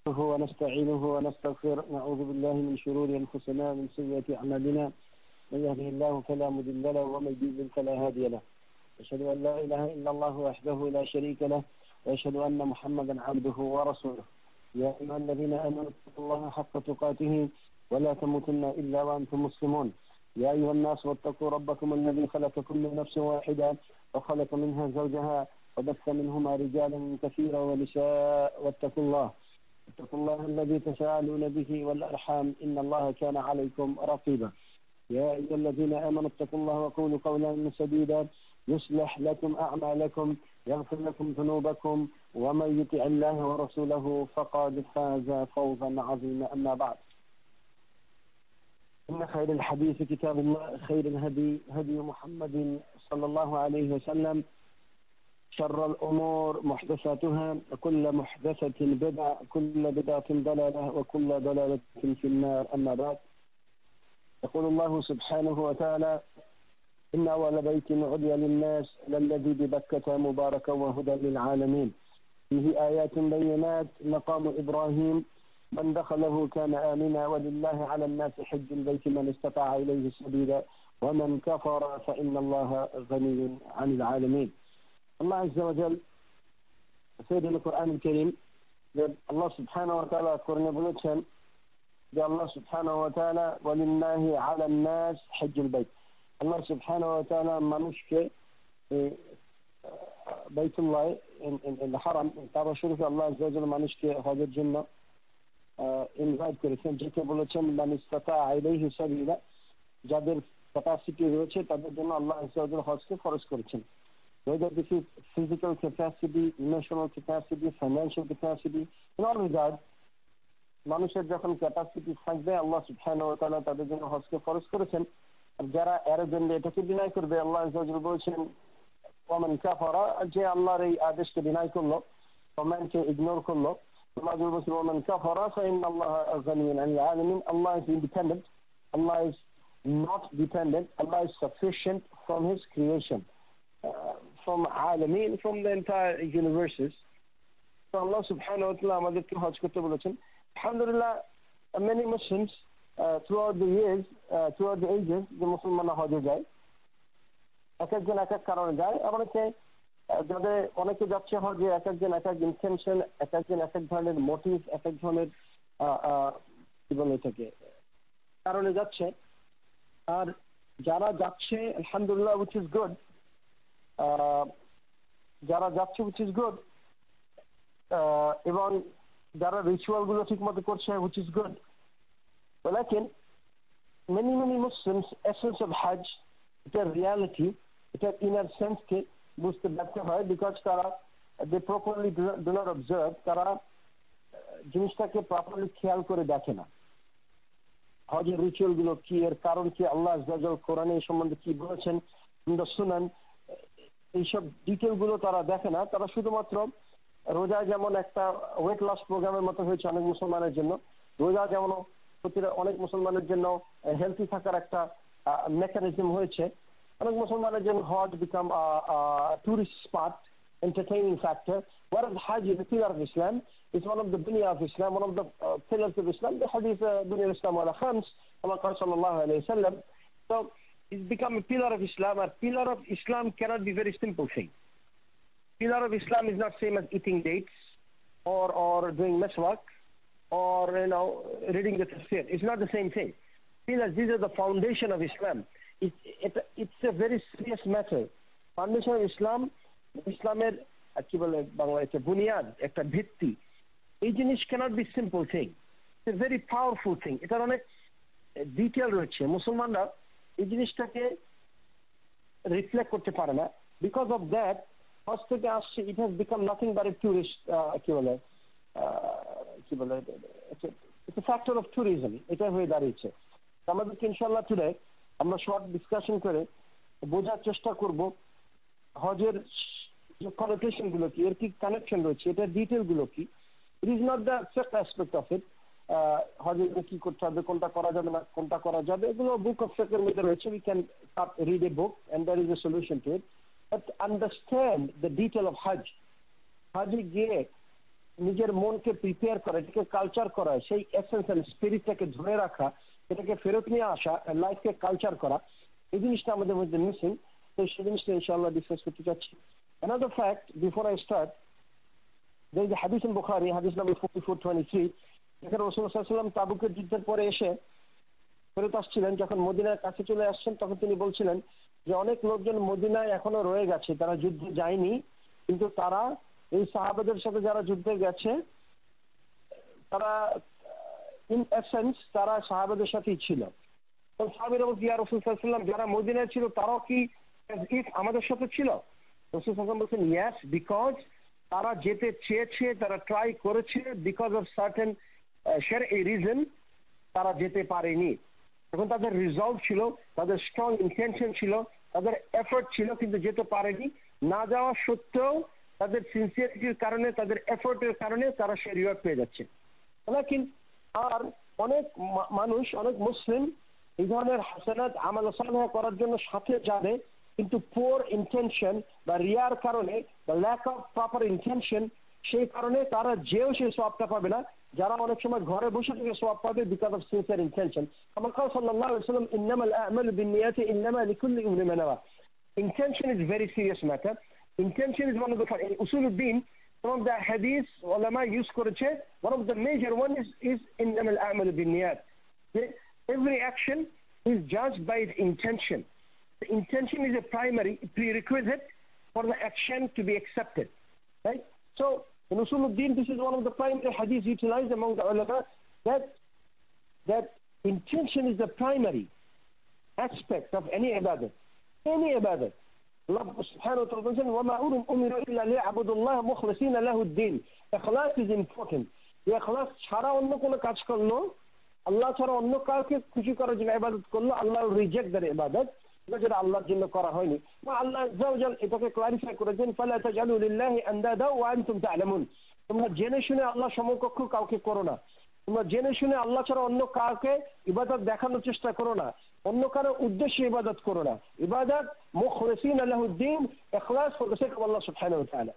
ونستعينه ونستغفره نعوذ بالله من شرور أنفسنا ومن سيئات أعمالنا من يهده الله فلا مضل له ومن يضلل فلا هادي له أشهد أن لا إله إلا الله وحده لا شريك له وأشهد أن محمدا عبده ورسوله يا أيها الذين آمنوا اتقوا الله حق تقاته ولا تموتن إلا وأنتم مسلمون يا أيها الناس واتقوا ربكم الذي خلقكم من نفس واحدة وخلق منها زوجها وبث منهما رجالا كثيرا ونساء واتقوا الله الذي تساءلون به والأرحام إن الله كان عليكم رقيبا يا أيها الذين آمنوا اتقوا الله وقولوا قولا سديدا يصلح لكم أعمالكم يغفر لكم ذنوبكم ومن يطع الله ورسوله فقد فاز فوزا عظيما أما بعد إن خير الحديث كتاب الله خير الهدي هدي محمد صلى الله عليه وسلم شر الأمور محدثاتها وكل محدثة بدعة كل بدعة ضلالة وكل ضلالة في النار أما بعد يقول الله سبحانه وتعالى إن أول بيت عدي للناس للذي ببكة مباركا وهدى للعالمين فيه آيات بينات مقام إبراهيم من دخله كان آمنا ولله على الناس حج البيت من استطاع إليه سبيلا ومن كفر فإن الله غني عن العالمين الله عز وجل سيدنا القرآن الكريم الله سبحانه وتعالى قرن بلوتشن الله سبحانه وتعالى ولله على الناس حج البيت الله سبحانه وتعالى منشك بيت الله الحرم তারা শুরু করে আল্লাহ আযজা ওয়া জাল্লা মানুষকে হজের জন্য ইনভাইট করেছেন যেটা বলেছেন মান ইসতাতা ইলাইহি সাবিলা যাদের ক্যাপাসিটি রয়েছে তাদের জন্য আল্লাহ আযজা ওয়া জাল্লা হজকে ফরজ করেছেন whether this is physical capacity, emotional capacity, financial capacity, in all regard মানুষের যখন ক্যাপাসিটি থাকবে আল্লাহ সুবহানাহু ওয়া তাআলা তাদের জন্য হজকে ফরজ করেছেন আর যারা অ্যারোগেন্ট এটাকে ডিনাই করবে আল্লাহ আযজা ওয়া জাল্লা বলেছেন ওয়ামান কাফারা যে আল্লাহর এই আদেশকে ডিনাই করলো কমান্ডকে ইগনোর করলো আল্লাহ বলেছেন ওয়ামান কাফারা ফাইন্নাল্লাহা গানিয়্যুন আনিল আলামিন আল্লাহ is independent Allah is not dependent Allah is sufficient from his creation from alamin from the entire universes so Allah subhanahu wa ta'ala আমাদেরকে হজ করতে বলেছেন alhamdulillah many Muslims throughout the years throughout the ages যে মুসলমানরা হজে যায় একজন এক এক কারণে যায় অনেকে যাদের অনেকে যাচ্ছে হজে একজন এক এক ইনটেনশন একজন এক এক ধরনের মোটিভ এক এক ধরনের কি বলে এটাকে কারণে যাচ্ছে আর যারা যাচ্ছে আলহামদুলিল্লাহ which is good যারা যাচ্ছে which is good এবং যারা রিচুয়াল গুলো ঠিকমতো করছে which is good ولكن many Muslims essence of Hajj এটার রিয়ালিটি এটার ইনার সেন্সকে বুঝতে ব্যর্থ হয় বিকজ তারা they properly do not observe তারা জিনিসটাকে প্রপারলি খেয়াল করে দেখে না হজের রিচুয়াল গুলো কি এর কারণ কি আল্লাহ আযজা ওয়া জাল্লা কোরআনে এই সম্বন্ধে কি বলেছেন সুনান এইসব ডিটেল গুলো তারা দেখে না তারা শুধুমাত্র রোজা যেমন একটা ওয়েট লস প্রোগ্রামের মতো হয়েছে অনেক মুসলমানের জন্য রোজা যেমন অনেক মুসলমানের জন্য হেলথি থাকার একটা মেকানিজম হয়েছে অনেক মুসলমানের জন্য হজ become tourist spot entertaining factor whereas Hajj is the pillar of Islam it's one of the bunya of Islam one of the pillars of Islam the hadith bunya al-Islam ala khams kama qala sallallahu alayhi wasallam so it's become a pillar of Islam a pillar of Islam cannot be very simple thing pillar of Islam is not same as eating dates or doing maswak or reading the tafsir it's not the same thing pillars these are the foundation of Islam it's a very serious matter foundation of Islam ইসলামের কি বলে বাংলাতে বুনিয়াদ একটা ভিত্তি এই জিনিস cannot be simple thing it's a very powerful thing এটার অনেক ডিটেইল রয়েছে মুসলমানরা এই জিনিসটাকে রিফ্লেক্ট করতে পারে না বিকজ অফ দ্যাট হজ থেকে আসছে it has become nothing but A tourist কি বলে it's a factor of tourism এটা হয়ে দাঁড়িয়েছে আমাদেরকে ইনশাআল্লাহ টুডে আমরা শর্ট ডিসকাশন করে বোঝার চেষ্টা করব হজের যে কনোটেশন গুলো কি এর কি কানেকশন রয়েছে এটা ডিটেইল গুলো কি ইট ইজ নট দ্য ফিকহ অ্যাসপেক্ট অফ ইট হজে কি করতে হবে কোনটা করা যাবে না কোনটা করা যাবে এগুলো বুক অফ ফিকহের মধ্যে রয়েছে we can read a book and there is a solution to it but understand the detail of hajj গিয়ে নিজের মনকে প্রিপেয়ার করা, এটাকে কালচার করা, সেই এসেন্স এন্ড স্পিরিটটাকে ধরে রাখা, এটাকে ফেরত নিয়ে আসা, লাইফকে কালচার করা, এই জিনিসটা আমাদের মধ্যে মিসিং। তো সেই জিনিসটা ইনশাআল্লাহ ডিসকাস করতে চাচ্ছি। Another fact before I start, there is a hadith in Bukhari, hadith number 4423, যেখানে রাসূল সাল্লাল্লাহু আলাইহি ওয়াসাল্লাম তাবুকের যুদ্ধের পরে এসে ফেরত আসছিলেন, যখন মদিনার কাছে চলে আসছেন তখন তিনি বলছিলেন যে অনেক লোকজন মদিনায় এখনো রয়ে গেছে, তারা যুদ্ধে যায়নি, কিন্তু তারা এই সাহাবাদের সাথে যারা যুদ্ধে গেছে তারা ইন এসেন্স তারা সাহাবাদের সাথেই ছিল। তো সাহাবীরা বলছে, ইয়া রাসূল সাল্লাল্লাহু আলাইহি ওয়াসাল্লাম, যারা মদিনায় ছিল তারাও কি আমাদের সাথে ছিল? রাসূল সাল্লাল্লাহু আলাইহি ওয়াসাল্লাম বলছেন, ইয়েস, বিকজ তারা যেতে চেয়েছে, তারা ট্রাই করেছে, বিকজ অফ সার্টেন শারঈ রিজন তারা যেতে পারেনি। এখন তাদের রিজলভ ছিল, তাদের স্ট্রং ইন্টেনশন ছিল, তাদের এফোর্ট ছিল, কিন্তু যেতে পারেনি। না যাওয়া সত্ত্বেও তাদের সিনসিয়ারিটির কারণে, তাদের এফোর্টের কারণে তারা সেই রিওয়ার্ড পেয়ে যাচ্ছে। কিন্তু আর অনেক মানুষ, অনেক মুসলিম এই ধরনের হাসানাত আমাল সালেহ করার জন্য সাথে যাবে, কিন্তু পোর ইন্টেনশন বা রিয়ার কারণে, বা ল্যাক অফ প্রপার ইন্টেনশন, সেই কারণে তারা যেও সেই সওয়াবটা পাবে না। যারা অনেক সময় ঘরে বসে থেকে সওয়াব পাবে বিকজ অফ সিনসিয়ার ইন্টেনশন। আমার কাছে সাল্লাল্লাহু আলাইহি ওয়াসাল্লাম, ইন্নামাল আ'মালু বিন্নিয়াতি ইন্নামা লিকুল্লি ইমরিইন মা নাওয়া। Intention is very serious matter. Intention is one of the usuluddin. Some of the hadith ulama use করেছে, one of the major one is innamal a'malu binniyat. Every action is judged by its intention. The intention is a primary prerequisite for the action to be accepted, right? So in usuluddin, this is one of the primary hadiths utilized among the ulama, that intention is the primary aspect of any ibadah. Any ibadah. Allah subhanahu wa ta'ala says, وَمَا أُمِرُوا إِلَّا لِيَعْبُدُوا اللَّهَ مُخْلِصِينَ لَهُ الدِّينَ. Ikhlas is important. এই ইখলাস ছাড়া অন্য কোনো কাজ করলো, আল্লাহ ছাড়া অন্য কাউকে খুশি করার জন্য ইবাদত করলো, আল্লাহ রিজেক্ট দ্যাট ইবাদত, যেটা আল্লাহর জন্য করা হয়নি। আল্লাহ আযজা ওয়া জাল এটাকে ক্লারিফাই করেছেন, ফালা তাজআলু লিল্লাহি আনদাদা ওয়া আনতুম তা'লামুন। তোমরা জেনে শুনে আল্লাহ সমকক্ষ কাউকে করো না। তোমরা জেনে শুনে আল্লাহ ছাড়া অন্য কাউকে ইবাদত দেখানোর চেষ্টা করো না, অন্য কারো উদ্দেশ্যে ইবাদত করো না। ইবাদত মুখলিসিনা লাহুদ্দিন, ইখলাস ফর দ্য সেক অফ আল্লাহ সুবহানাহু ওয়া তাআলা।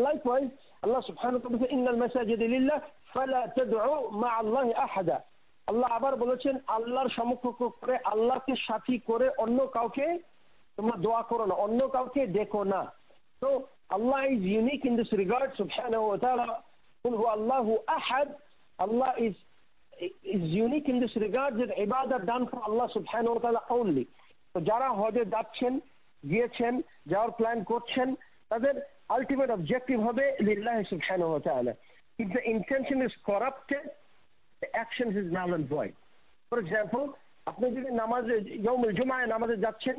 Likewise, Allah subhanahu wa ta'ala says, ইন্নাল মাসাজিদা লিল্লাহ ফালা তাদউ মা আল্লাহি আহাদা। আল্লাহ আবার বলেছেন, আল্লাহর সমকক্ষ করে, আল্লাহকে সাথী করে অন্য কাউকে তোমরা দোয়া করো না, অন্য কাউকে ডেকো না। So Allah is unique in this regard, subhanahu wa ta'ala. Qul huwa Allahu ahad. Allah is unique in this regard, that ibadah done for Allah subhanahu wa ta'ala only. So যারা হজে যাচ্ছেন, গিয়েছেন, যাওয়ার প্ল্যান করছেন, তাদের ultimate objective হবে লিল্লাহি subhanahu wa ta'ala. If the intention is corrupted, the action is null and void. For example, আপনি যদি নামাজে ইয়াউমুল জুমআয় নামাজে যাচ্ছেন,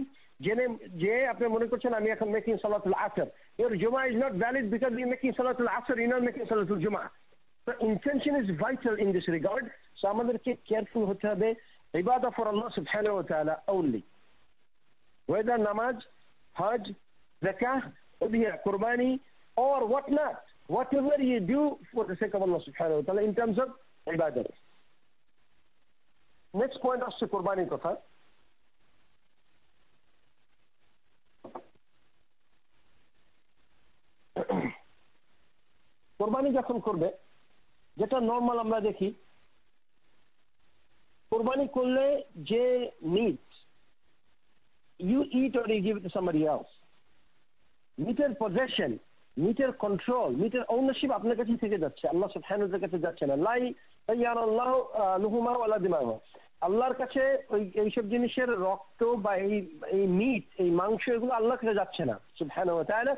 যে আপনি মনে করছেন আমি এখন মেকিং সালাতুল আসর, your জুমআ is not valid because you're making salatul asr, you're not making salatul jum'ah. So intention is vital in this regard. So আমাদেরকে কেয়ারফুল হতে হবে, ইবাদত for Allah subhanahu wa ta'ala only. Whether namaz, hajj, zakah, udhiya, qurbani, or what not, whatever you do for the sake of Allah subhanahu wa ta'ala in terms of ibadat. Next point আসছে কোরবানির কথা। কোরবানি যখন করবে, যেটা normal আমরা দেখি, কোরবানি করলে যে meat you eat or you give it to somebody else, মিটের পজেশন, মিটের কন্ট্রোল, মিটের ওনারশিপ আপনার কাছে থেকে যাচ্ছে, আল্লাহ সুবহানাহু ওয়া তাআলার কাছে যাচ্ছে না। লাই ইয়ারাল্লাহু লুহুমা ওয়ালা দিমাহু। আল্লাহর কাছে এইসব জিনিসের রক্ত বা এই মিট, এই মাংস, এগুলো আল্লাহর কাছে যাচ্ছে না সুবহানাহু ওয়া তাআলা।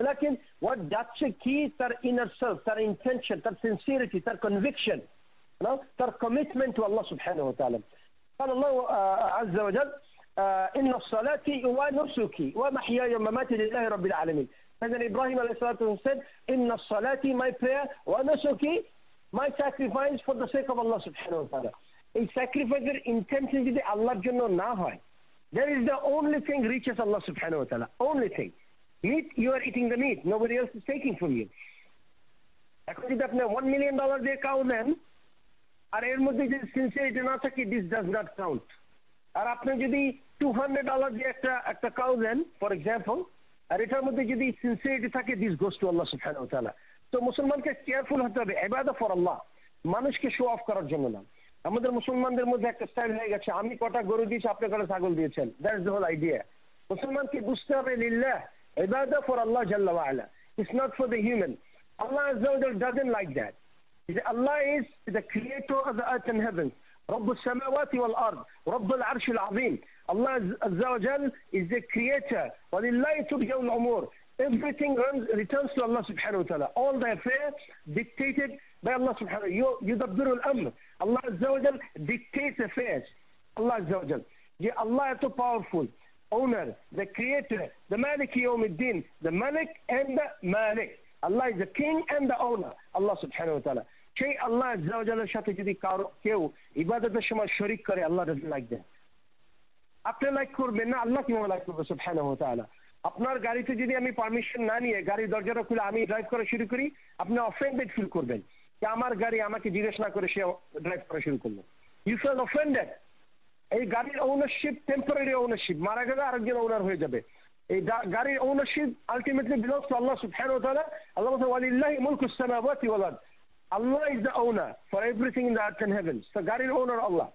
লেকিন what যাচ্ছে কি, তার ইনার সেলফ, তার ইন্টেনশন, তার সিনসিয়ারিটি, তার কনভিকশন, তার কমিটমেন্ট টু আল্লাহ সুবহানাহু ওয়া তাআলা। قال الله عز وجل إن الصلاة ونسكي ومحياي ومماتي لله رب العالمين. President Ibrahim alayhi salatu said, إن الصلاة, my prayer, ونسكي, my sacrifice for the sake of Allah subhanahu wa ta'ala. এই স্যাক্রিফাইসের ইন্টেনশন যদি আল্লাহর জন্য না হয়, there is the only thing reaches Allah subhanahu wa ta'ala, only thing. Meat, you are eating the meat, nobody else is taking from you. এখন যদি আপনি $1 million দিয়ে কাউ নেন, আর এর মধ্যে যদি সিনসিয়ারিটি না থাকে, this does not count. আর আপনি যদি $200 দিয়ে একটা কাউ দেন, ফর এক্সাম্পল, আর এটার মধ্যে যদি সিনসিয়ারিটি থাকে, this goes to Allah subhanahu wa ta'ala. তো মুসলমানকে কেয়ারফুল হতে হবে, ইবাদত ফর আল্লাহ, মানুষকে শো অফ করার জন্য না। আমাদের মুসলমানদের মধ্যে একটা স্টাইল হয়ে গেছে, আমি কটা গরু দিয়েছি আপনি কটা ছাগল দিয়েছেন, দ্যাটস দ্য হোল আইডিয়া। মুসলমানকে বুঝতে হবে লিল্লাহ, ইবাদত ফর আল্লাহ জাল্লা ওয়া আলা, it's not for the human. Allah Azza wa Jalla doesn't like that. Allah is the creator of the earth and heavens, رب السماوات والأرض, رب العرش العظيم. Allah Azza wa Jalla is the creator. وَلِلَّهِ تُرْجَعُ الْأُمُورُ. Everything returns to Allah subhanahu wa ta'ala. All the affairs dictated by Allah subhanahu wa ta'ala. يُدَبِّرُ الْأَمْرِ. Allah Azza wa Jalla dictates affairs. Allah Azza wa Jalla. Yeah, Allah is so powerful. Owner, the creator, the Malik Yawmiddin, the Malik and the Malik. Allah is the king and the owner. Allah subhanahu wa ta'ala. সেই আল্লাহ আজ্জা ওয়া জাল্লার সাথে যদি কেউ ইবাদতের সময় শরীক করে, আল্লাহ doesn't like that. আপনি like করবেন না, আল্লাহ কিভাবে লাইক করবে সুবহানাহু ওয়া তাআলা? আপনার গাড়িতে যদি আমি পারমিশন না নিয়ে গাড়ির দরজাটা খুলে আমি ড্রাইভ করা শুরু করি, আপনি অফেন্ডেড ফিল করবেন যে আমার গাড়ি আমাকে জিজ্ঞেস না করে সে ড্রাইভ করা শুরু করলো। You feel offended. এই গাড়ির ওনারশিপ টেম্পোরারি ওনারশিপ, মারা গেলে আরেকজন ওনার হয়ে যাবে। এই গাড়ির ownership ultimately belongs to Allah সুবহানাহু ওয়া তাআলা। আল্লাহ বলেন ওয়ালিল্লাহি মুলকুস সামাওয়াতি ওয়াল আরদ। Allah is the owner for everything in the earth and heavens. So গাড়ির owner Allah.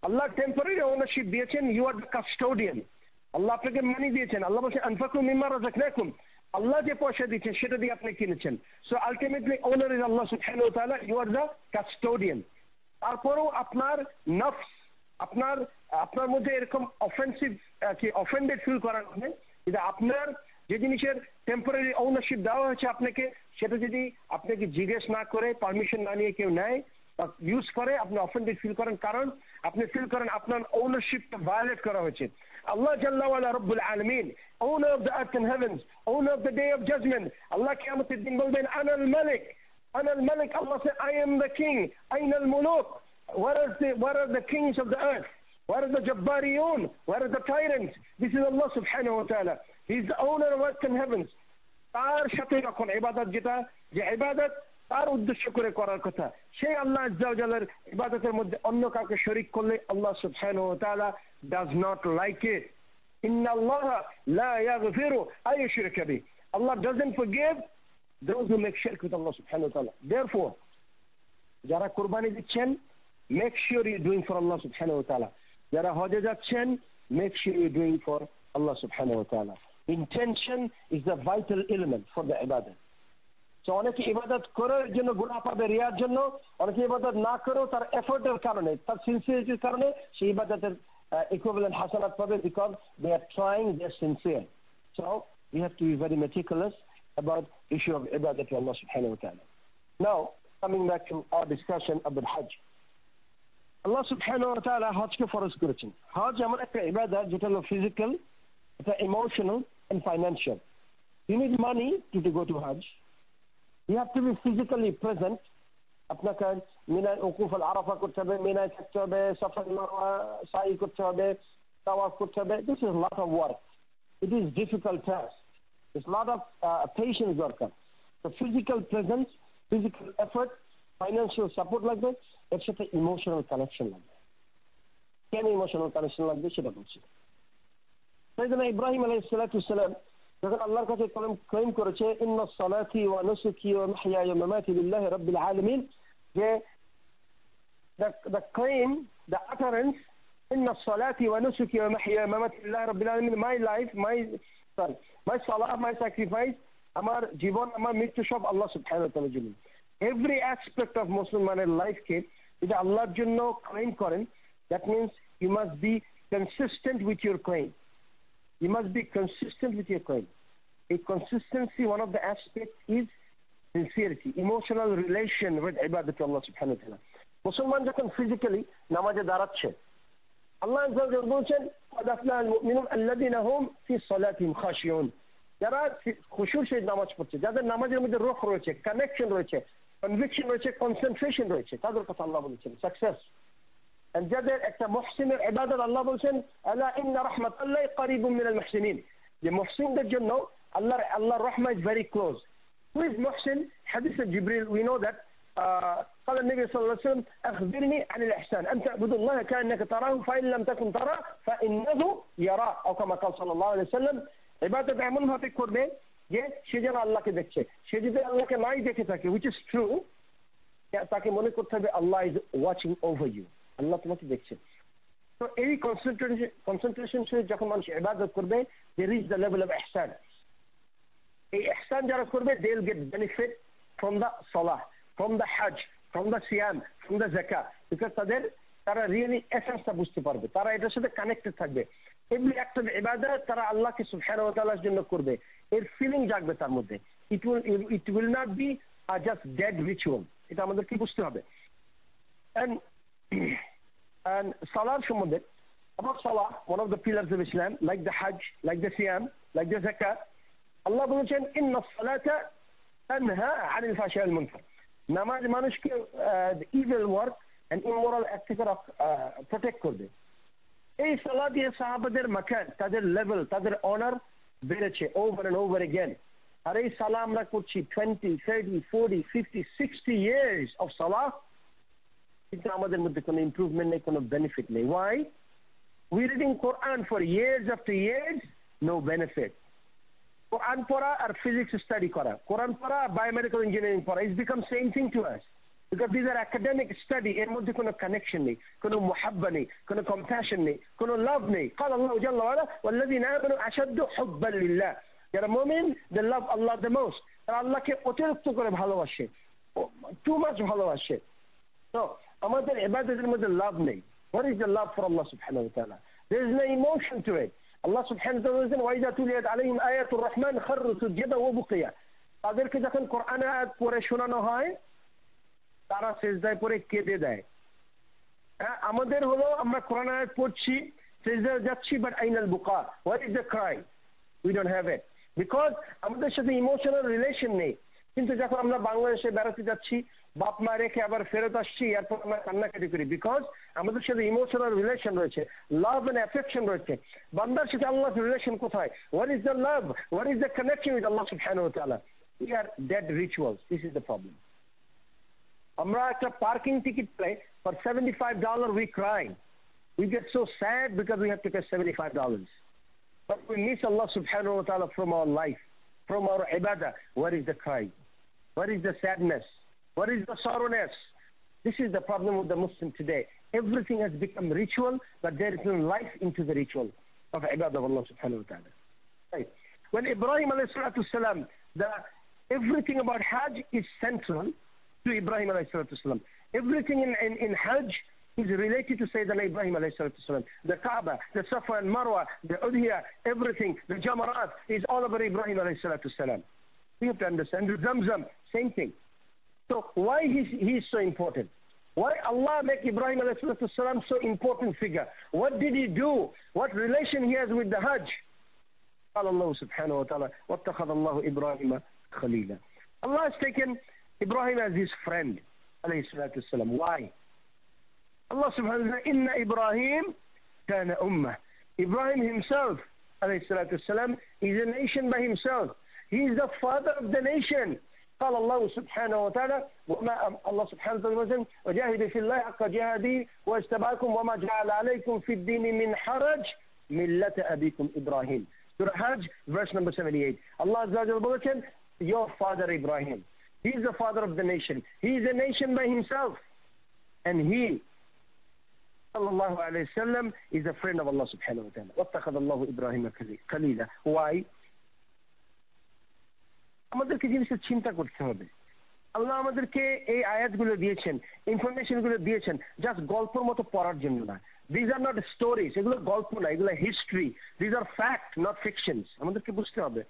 Allah temporary ownership দিয়েছেন, you are the custodian. আল্লাহ আপনাকে মানি দিয়েছেন। আল্লাহ বলেন আনফাকু মিম্মা রাযাকনাকুম। আল্লাহ যে পয়সা দিয়েছেন সেটা দিয়ে আপনি কিনেছেন। So ultimately owner is Allah subhanahu wa ta'ala, you are the custodian. তারপরেও আপনার নফস, আপনার মধ্যে এরকম অফেন্ডেড ফিল করার হবে যে আপনার যে জিনিসের টেম্পোরারি ওনারশিপ দেওয়া হয়েছে আপনাকে, সেটা যদি আপনাকে জিজ্ঞেস না করে পারমিশন না নিয়ে কেউ নেয় বা ইউজ করে, আপনি অফেন্ডেড ফিল করেন, কারণ আপনি ফিল করেন আপনার ওনারশিপটা ভায়োলেট করা হয়েছে। আল্লাহ জাল্লা ওয়া আলা রব্বুল আলামিন, owner of the earth and heavens, owner of the day of judgment. আল্লাহ কিয়ামতের দিন বলবেন আনাল মালিক, আনাল মালিক। আল্লাহ said I am the king. Ainal Muluk, where are the kings of the earth? Where are the jabbariyun? Where are the tyrants? This is Allah subhanahu wa ta'ala. He is the owner of earth and heavens. তার সাথে যখন ইবাদত, যে ইবাদত তার উদ্দেশ্য করে করার কথা, সেই আল্লাহ আজ্জা ওয়া জাল্লার ইবাদতের মধ্যে অন্য কাউকে শরীক করলে আল্লাহ সুবহানাহু ওয়া তাআলা does not like it. ইন্নাল্লাহা লা ইয়াগফিরু আন ইউশরিকা বিহি। Allah doesn't forgive those who make shirk with Allah subhanahu wa ta'ala. Therefore, যারা কুরবানি দিচ্ছেন, make sure you're doing for Allah subhanahu wa ta'ala. যারা হজে যাচ্ছেন, make sure you're doing for Allah subhanahu wa ta'ala. Intention is the vital element for the ibadah. So অনেকে ইবাদত করার জন্য গুনাহ পাবে রিয়ার জন্য, অনেকে ইবাদত না করেও তার এফর্টের কারণে, তার সিনসিয়ারিটির কারণে সেই ইবাদতের equivalent hasanat pabe, because they are trying, they are sincere. So we have to be very meticulous about issue of ibadat to Allah subhanahu wa ta'ala. Now coming back to our discussion about Hajj. Allah subhanahu wa ta'ala হজকে ফরজ করেছেন। হজ এমন একটা ইবাদত যেটা হলো physical, এটা emotional and financial. You need money to go to Hajj. You have to be physically present. আপনাকে মিনায় উকুফ আল আরাফা করতে হবে, মিনায় থাকতে হবে, সাফা মারওয়া সাই করতে হবে, তাওয়াফ করতে হবে। This is a lot of work. It is difficult task. It's a lot of patience দরকার। So physical presence, physical effort, financial support লাগবে, এর সাথে ইমোশনাল কানেকশন লাগবে। কেন ইমোশনাল কানেকশন লাগবে সেটা বলছি। সাইয়েদনা ইব্রাহিম আলাইহিস সালাতু ওয়াস সালাম যখন আল্লাহর কাছে ক্লেম করেছে ইন্না সালাতি ওয়া নুসুকি ওয়া মাহইয়ায়া ওয়া মামাতি লিল্লাহি রাব্বিল আলামিন, যে the claim, the utterance, inna salati wa nusuki wa mahyaya wa mamati lillahi rabbil alamin, my life, my salah, my sacrifice, আমার জীবন, আমার মৃত্যু সব আল্লাহ সুবহানাহু ওয়া তাআলার জন্য। Every aspect of মুসলমানের লাইফকে যদি আল্লাহর জন্য ক্লেম করেন, that means you must be consistent with your claim. You must be consistent with your claim. A consistency, one of the aspects is sincerity, emotional relation with ibadat to Allah subhanahu wa ta'ala. মুসলমান যখন physically নামাজে দাঁড়াচ্ছে, আল্লাহ আযজা ওয়া জাল্লা বলেছেন قد أفلح المؤمنون الذين هم في صلاتهم خاشعون, যারা খুশুর সহিত নামাজ পড়ছে, যাদের নামাজের মধ্যে রূহ রয়েছে, কানেকশন রয়েছে, কনভিকশন রয়েছে, কনসেন্ট্রেশন রয়েছে, তাদের কথা আল্লাহ বলেছেন সাকসেস। আর যাদের একটা মুহসিনের ইবাদত, আল্লাহ বলেছেন আলা ইন্না রাহমাতাল্লাহি করিবুম মিনাল মুহসিনিন, যে মুহসিনদের জন্য আল্লাহর রহমত is very close. Who is muhsin? Hadith of Jibril, we know that قال النبي صلى الله عليه وسلم أخبرني عن الإحسان أن تعبد الله كأنك تراه فإن لم تكن تراه فإنه يراك, أو كما قال صلى الله عليه وسلم। ইবাদত এমন ভাবে করবে যে সে যেন আল্লাহকে দেখছে। সে যদি আল্লাহকে নাই দেখে থাকে, which is true, তাকে মনে করতে হবে আল্লাহ ইজ ওয়াচিং ওভার ইউ, আল্লাহ তোমাকে দেখছে। তো এই কনসেন্ট্রেশন যখন মানুষ ইবাদত করবে, they reach the level of ihsan. এই ihsan যারা করবে, they'll get benefit from the salah, from the hajj, from the siyam, from the zakah, because তারা রিয়েলি এসেন্সটা বুঝতে পারবে, তারা এটার সাথে কানেক্টেড থাকবে। এভরি অ্যাক্ট অফ ইবাদত তারা আল্লাহকে সুবহানাহু ওয়া তাআলার জন্য করবে, এর ফিলিং জাগবে তার মধ্যে। It will not be just dead ritual, এটা আমাদেরকে বুঝতে হবে। And salah সম্বন্ধে, about salah, one of the pillars of Islam, like the hajj, like the siyam, like the zakah, Allah বলেছেন inna as-salata tanha 'anil fahsha'i wal munkar, নামাজ মানুষকে evil work and immoral act থেকে protect করবে। এই সালাত দিয়ে সাহাবাদের মাকান, তাদের লেভেল, তাদের অনার বেড়েছে ওভার এন্ড ওভার এগেন। আর এই সালাহ আমরা করছি 20, 30, 40, 50, 60 years of salah, কিন্তু আমাদের মধ্যে কোনো ইমপ্রুভমেন্ট নেই, কোনো বেনিফিট নেই। Why? We reading Quran for years after years, no benefit. কোরআন পড়া আর ফিজিক্স স্টাডি করা, কোরআন পড়া আর বায়োমেডিক্যাল ইঞ্জিনিয়ারিং পড়া, it's become same thing to us, because these are academic study, এর মধ্যে কোনো কানেকশন নেই, কোনো মুহাব্বা নেই, কোনো কম্প্যাশন নেই, কোনো লাভ নেই। قال الله جل وعلا والذين آمنوا أشد حبا لله, যারা মুমিন they love Allah the most, তারা আল্লাহকে অতিরিক্ত করে ভালোবাসে, টু মাচ ভালোবাসে। তো আমাদের ইবাদতের মধ্যে লাভ নেই। What is the love for Allah subhanahu wa ta'ala? There is no emotion to it. Allah subhanahu wa ta'ala says وَإِذَا تُلِيَتْ عَلَيْهِمْ آيَاتُ الرَّحْمَنِ خَرُّوا سُجَّدًا وَبُكِيًا, তাদেরকে যখন কোরআনের আয়াত পড়ে শোনানো হয়, তারা সিজদায় পড়ে কেঁদে দেয়। আমাদের হলো আমরা কোরআন আয়াত পড়ছি, সিজদায় যাচ্ছি, বাট আইনাল বুকা, what is the Cry? We don't have it, because আমাদের সাথে ইমোশনাল রিলেশন নেই। কিন্তু যখন আমরা বাংলাদেশে বেড়াতে যাচ্ছি, বাপ মা রেখে আবার ফেরত আসছি, এরপর আমরা কান্নাকাটি করি, বিকজ আমাদের সাথে ইমোশনাল রিলেশন রয়েছে, লাভ এন্ড অ্যাফেকশন রয়েছে। বান্দার সাথে আল্লাহর রিলেশন কোথায়? What is the love? What is the connection with আল্লাহ সুবহানাহু ওয়া তাআলা? We are dead rituals, this is the problem. আমরা একটা পার্কিং টিকিট পাই for $75, we cry. We get so sad because we have to pay $75. But we miss Allah subhanahu wa ta'ala from our life, from our ibadah. Where is the cry? Where is the sadness? Where is the sorrowness? This is the problem with the Muslim today. Everything has become ritual, but there is no life into the ritual of ibadah of Allah subhanahu wa ta'ala. Right. When Ibrahim alayhi salatu salam, everything about Hajj is central to Ibrahim alayhi salatu salam. Everything in Hajj is related to Sayyidina Ibrahim alayhi salatu salam. The Kaaba, the Safa and Marwa, the Udhiyah, everything, the Jamarat is all about Ibrahim alayhi salatu salam. We have to understand. The Zamzam, same thing. So why he is so important? Why Allah make Ibrahim alayhi salatu salam so important figure? What did he do? What relation he has with the Hajj? قال الله سبحانه وتعالى واتخذ الله إبراهيم خليلا. Allah has taken Ibrahim as his friend alayhi salatu salam. Why? Allah subhanahu wa ta'ala, inna Ibrahim kana ummah. Ibrahim himself alayhi salatu salam is a nation by himself. He is the father of the nation. قال الله سبحانه وتعالى Allah subhanahu wa ta'ala says وجاهدوا في الله حق جهاده واجتباكم وما جعل عليكم في الدين من حرج ملة أبيكم إبراهيم. Surah Hajj, verse number 78. Allah Azza wa Jalla says, your father Ibrahim, he is the father of the nation. He is a nation by himself. And he, sallallahu alayhi wa sallam, is a friend of Allah subhanahu wa ta'ala. وَاتَّخَذَ اللَّهُ إِبْرَاهِيمَ خَلِيلًا. Why? আমাদেরকে জিনিসটা চিন্তা করতে হবে। আল্লাহ আমাদেরকে এই আয়াতগুলো দিয়েছেন, ইনফরমেশনগুলো দিয়েছেন জাস্ট গল্পের মতো পড়ার জন্য না। These are not stories, এগুলো গল্প না, এগুলো history. These are fact, not fictions. আমাদেরকে বুঝতে হবে।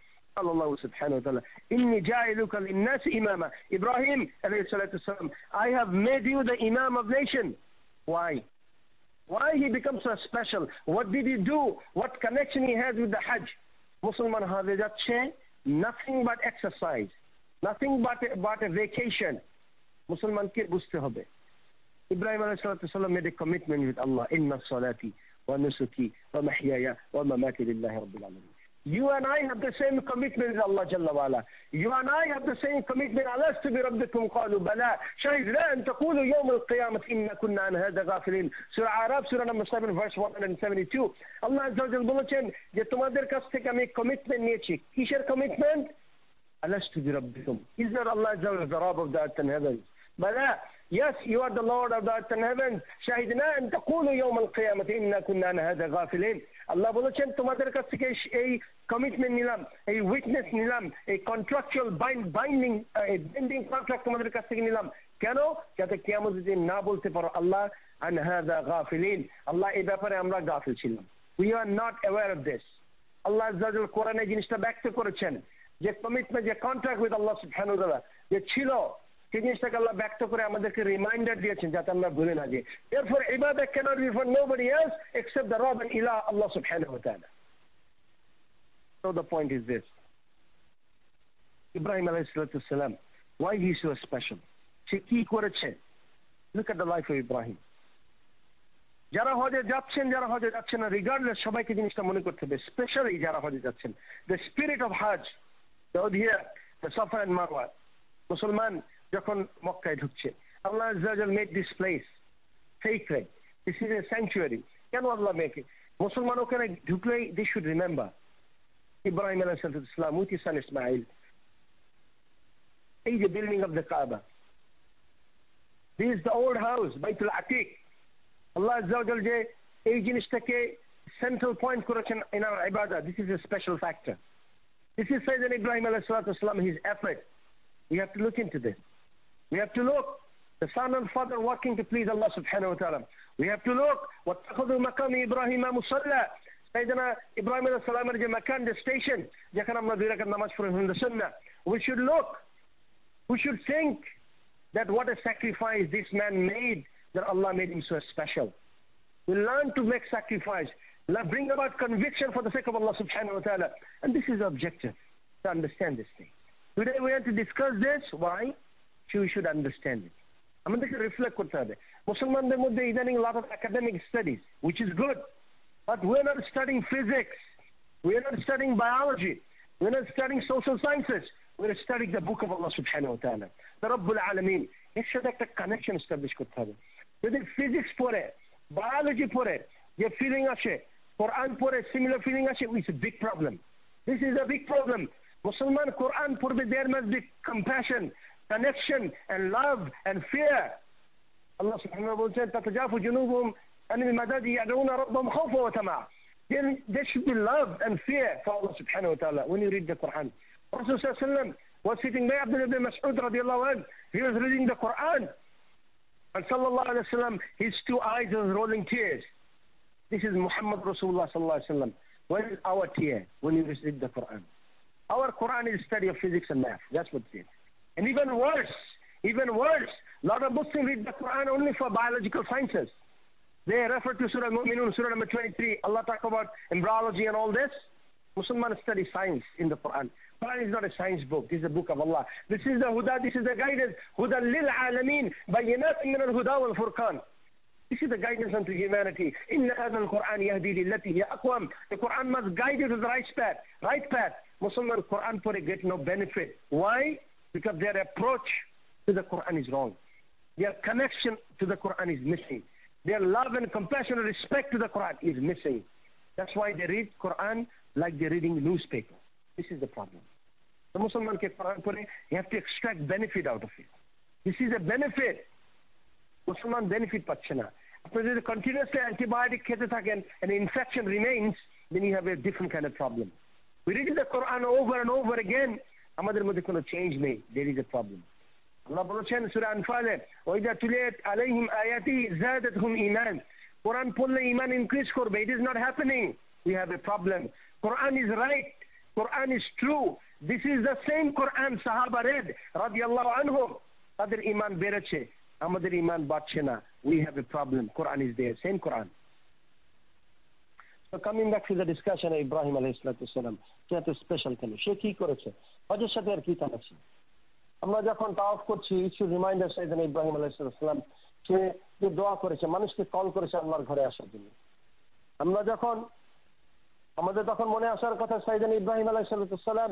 Allah subhanahu wa ta'ala, inni ja'iluka lin-nas imama. Ibrahim alayhi salatu salam, I have made you the imam of nation. Why? Why he becomes so special? What did he do? What connection he has with the Hajj? Musliman হাজে যাচ্ছে, nothing but exercise, nothing but a vacation. মুসলমানকে বুঝতে হবে। Ibrahim alayhi salatu salam made a commitment with Allah, inna salati wa nusuki wa mahyaya wa mamati lillahi rabbil alamin. You and I have the same commitment with Allah Jalla wa Ala. You and I have the same commitment. Alastu bi rabbikum qalu bala shahidna an taqulu yawm al-qiyamah inna kunna an hadha ghafilin. Surah Araf, surah number 7, verse 172. Allah Azza wa Jalla বলেছেন যে তোমাদের কাছ থেকে আমি commitment নিয়েছি। কিসের commitment? alastu bi rabbikum? Is not Allah the Rabb of the earth and heavens? Bala, yes, you are the Lord of the earth and heavens. Shahidna an taqulu yawm al-qiyamati inna kunna an hadha ghafilin. Allah বলেছেন তোমাদের কাছ থেকে এই commitment নিলাম, এই witness নিলাম, এই contractual binding contract তোমাদের কাছ থেকে নিলাম। কেন? যাতে কিয়ামতের দিন না বলতে পারো আল্লাহ আন হাযা গাফিলিন, আল্লাহ এই ব্যাপারে আমরা গাফিল ছিলাম। We are not aware of this. আল্লাহ আযজা ওয়া জাল্লা কোরআনে জিনিসটা ব্যক্ত করেছেন যে কমিটমেন্ট, যে কন্ট্রাক্ট উইথ আল্লাহ সুবহানাহু ওয়া তাআলা যে ছিল, সেই জিনিসটাকে আল্লাহ ব্যক্ত করে আমাদেরকে রিমাইন্ডার দিয়েছেন যাতে আমরা ভুলে না যাই। Therefore ibadah cannot be for nobody else except the Rabb and Ilah, Allah subhanahu wa ta'ala. So the point is this: Ibrahim alayhi salatu wasalam, why he is so special? সে কি করেছে? Look at the life of Ibrahim. যারা হজে যাচ্ছেন, যারা হজে যাচ্ছেন না, regardless সবাইকে জিনিসটা মনে করতে হবে, স্পেশালি যারা হজে যাচ্ছেন। The spirit of Hajj, the Udhiyah, the Safa and Marwa, মুসলমান যখন মক্কায় ঢুকছে, আল্লাহ আযজা ওয়া জাল্লা made this place sacred. This is a sanctuary. কেন আল্লাহ মেকে? মুসলমান ওখানে ঢুকলেই they should remember Ibrahim alayhi salam with his son Ismail. এই যে building of the Kaaba. This is the old house, Baytul Atiq. Allah Azza wa Jalla যে এই জিনিসটাকে central point করেছেন in our ibadah. This is a special factor. This is Sayyidina Ibrahim alayhi salatu wasalam, his effort. We have to look into this. We have to look. The son and father working to please Allah subhanahu wa ta'ala. We have to look. وَاتَّخَذُوا مَقَامِ إِبْرَاهِيمَ مُصَلَّى. Sayyidina Ibrahim alayhi salam যে মাকান, the station, যেখানে আমরা 2 রাকাত নামাজ পড়ি in the sunnah. We should look. We should think that what a sacrifice this man made, that Allah made him so special. We learn to make sacrifice. Bring about conviction for the sake of Allah subhanahu wa ta'ala. And this is the objective, to understand this thing. Today we have to discuss this. Why? So we should understand it. আমাদেরকে reflect করতে হবে। মুসলমানদের মধ্যে ইদানিং lot of academic studies, which is good, but we're not studying physics, we're not studying biology, we're not studying social sciences, we're studying the book of Allah subhanahu wa ta'ala, the Rabbul Alameen. এর সাথে একটা connection establish করতে হবে। যদি physics পড়ে, biology পড়ে যে feeling আসে, কোরআন পড়ে সিমিলার ফিলিং আসে, it's a big problem. This is a big problem. Musliman Quran পড়বে, there must be compassion, connection and love and fear. Allah subhanahu wa ta'ala বলছেন تتجافى جنوبهم عن المضاجع يدعون ربهم خوفا وطمعا. Then there should be love and fear for Allah subhanahu wa ta'ala when you read the Quran. Rasul sallallahu alaihi wasallam was sitting by Abdullah ibn Mas'ud radiyallahu anhu. He was reading the Quran, and sallallahu alaihi wasallam, his 2 eyes was rolling tears. This is Muhammad Rasulullah sallallahu alaihi wasallam. When is our tear? When you read the Quran. Our Quran is study of physics and math. That's what it is. And even worse, a lot of Muslims read the Quran only for biological sciences. They refer to Surah Al-Mu'minun, Surah number 23. Allah talk about embryology and all this. Muslims study science in the Quran. Quran is not a science book. This is a book of Allah. This is the Huda. This is the guidance. Huda lil alameen. Bayinat min al-Huda wal-Furqan. This is the guidance unto humanity. Inna hadha al-Quran yahdi lillati hiya aqwam. The Quran must guide you to the right path. Right path. Muslims Quran for get no benefit. Why? Because their approach to the Quran is wrong. Their connection to the Quran is missing. Their love and compassion and respect to the Quran is missing. That's why they read Quran like they're reading newspaper. This is the problem. The Muslim ke Quran pore, you have to extract benefit out of it. This is a benefit. Muslim benefit পাচ্ছে না। আপনি যদি continuously antibiotic খেতে থাকেন and infection remains, then you have a different kind of problem. We read the Quran over and over again. আমাদের মধ্যে কোনো change নেই। There is a problem. আল্লাহ বলেছেন সূরা আনফালে, ওয়াইদা তুলিয়াত আলাইহিম আয়াতি যাদাতহুম ঈমান। কোরআন পড়লে ঈমান ইনক্রিজ করবে। It is not happening. We have a problem. Quran is right. Quran is true. This is the same Quran Sahaba read radiyallahu anhum. তাদের ঈমান বেড়েছে, আমাদের ঈমান বাড়ছে না। We have a problem. Quran is there. Same Quran. So coming back to the discussion of Ibrahim alayhi salatu wasalam, সে এত special কেন? সে কি করেছে? হজের সাথে আর কি তার আছে? আমরা যখন তাওয়াফ করছি, ইটস রিমাইন্ডার সাইয়েদনা ইব্রাহিম আলাইহিস সালাম, সে যে দোয়া করেছে, মানুষকে কল করেছে আল্লাহর ঘরে আসার জন্য। আমাদের তখন মনে আসার কথা সাইয়েদনা ইব্রাহিম আলাইহিস সালাম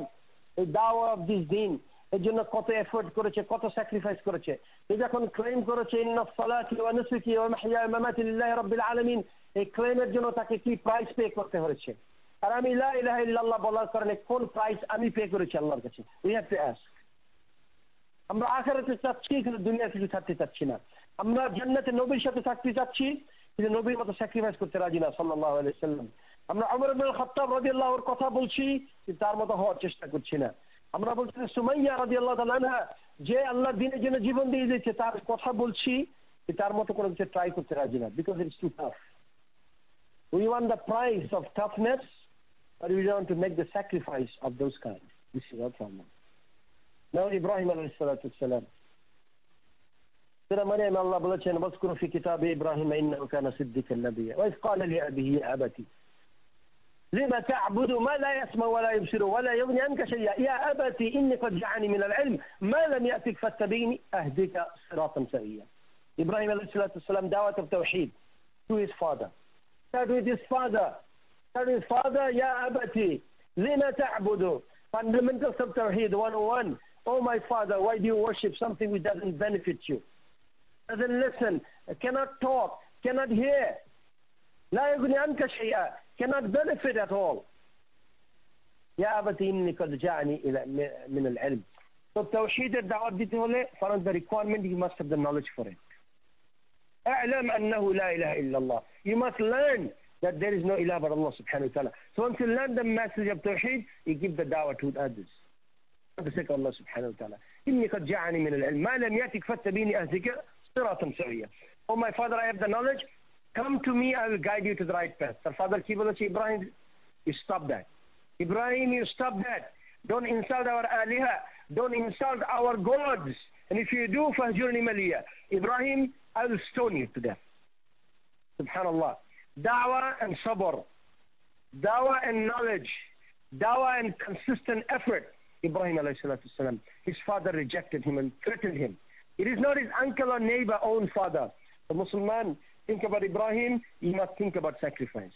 এই দাওয়া অফ দিস দিন এর জন্য কত এফোর্ট করেছে, কত স্যাক্রিফাইস করেছে। সে যখন ক্লেম করেছে ইন্না সালাতি ওয়া নুসুকি ওয়া মাহইয়ায়া ওয়া মামাতি লিল্লাহি রাব্বিল আলামিন, এই ক্লেমের জন্য তাকে কি প্রাইস পে করতে হয়েছে। আর আমি লা ইলাহা ইল্লাল্লাহ বলার কারণে কোন প্রাইস আমি পে করেছি আল্লাহর কাছে? We have to ask. আমরা আখিরাতে চাচ্ছি কিন্তু দুনিয়ার কিছু থাকতে চাচ্ছি না। আমরা জান্নাতে নবীর সাথে থাকতে চাচ্ছি কিন্তু নবীর মতো স্যাক্রিফাইস করতে রাজি না সাল্লাল্লাহু আলাইহি ওয়াসাল্লাম। আমরা ওমর ইবনে খাত্তাব রাদিয়াল্লাহু আনহুর কথা বলছি কিন্তু তার মতো হওয়ার চেষ্টা করছি না। আমরা বলছি সুমাইয়া রাদিয়াল্লাহু তাআলা আনহা যে আল্লাহর দ্বীনের জন্য জীবন দিয়ে দিয়েছে তার কথা বলছি তার মতো করে কিছু ট্রাই করতে রাজি না, because it's too tough. We want the price of toughness, but we don't want to make the sacrifice of those kinds. This is our problem. Now Ibrahim alayhi salatu wassalam. Surah Maryam Allah bolachen wazkur fi kitab Ibrahim innahu kana siddiqan nabiyya wa idh qala li abihi ya abati lima ta'budu ma la yasma wa la yubsiru wa la yughni anka shay'a ya abati inni qad ja'ani min al-'ilm ma lam ya'tik fattabi'ni ahdika siratan sawiyya. Ibrahim alayhi salatu wassalam da'wat of tawheed to his father. Start with his father. Ya abati lima ta'budu. Fundamentals of tawheed 101. Oh my father, why do you worship something which doesn't benefit you? Doesn't listen, cannot talk, cannot hear. La yughni anka shay'a, cannot benefit at all. Ya abati inni qad ja'ani min al-'ilm. So tawheed ad-da'wat dite hole, for the requirement you must have the knowledge for it. A'lam annahu la ilaha illa Allah. You must learn that there is no ilah but Allah subhanahu wa ta'ala. So once you learn the message of tawheed, you give the da'wah to others. For the sake of Allah subhanahu wa ta'ala. Inni qad ja'ani min al-'ilm ma lam yatik fattabini ahdika siratan sawiyya. Oh my father, I have the knowledge. Come to me, I will guide you to the right path. Sir father ki boleche Ibrahim, you stop that. Ibrahim, you stop that. Don't insult our aliha. Don't insult our gods. And if you do, fahjurni maliya. Ibrahim, I will stone you to death. Subhanallah. Da'wah and sabr. Da'wah and knowledge. Da'wah and consistent effort. Ibrahim alayhi salatu wasalam. His father rejected him and threatened him. It is not his uncle or neighbor, own father. The Muslim, think about Ibrahim, you must think about sacrifice.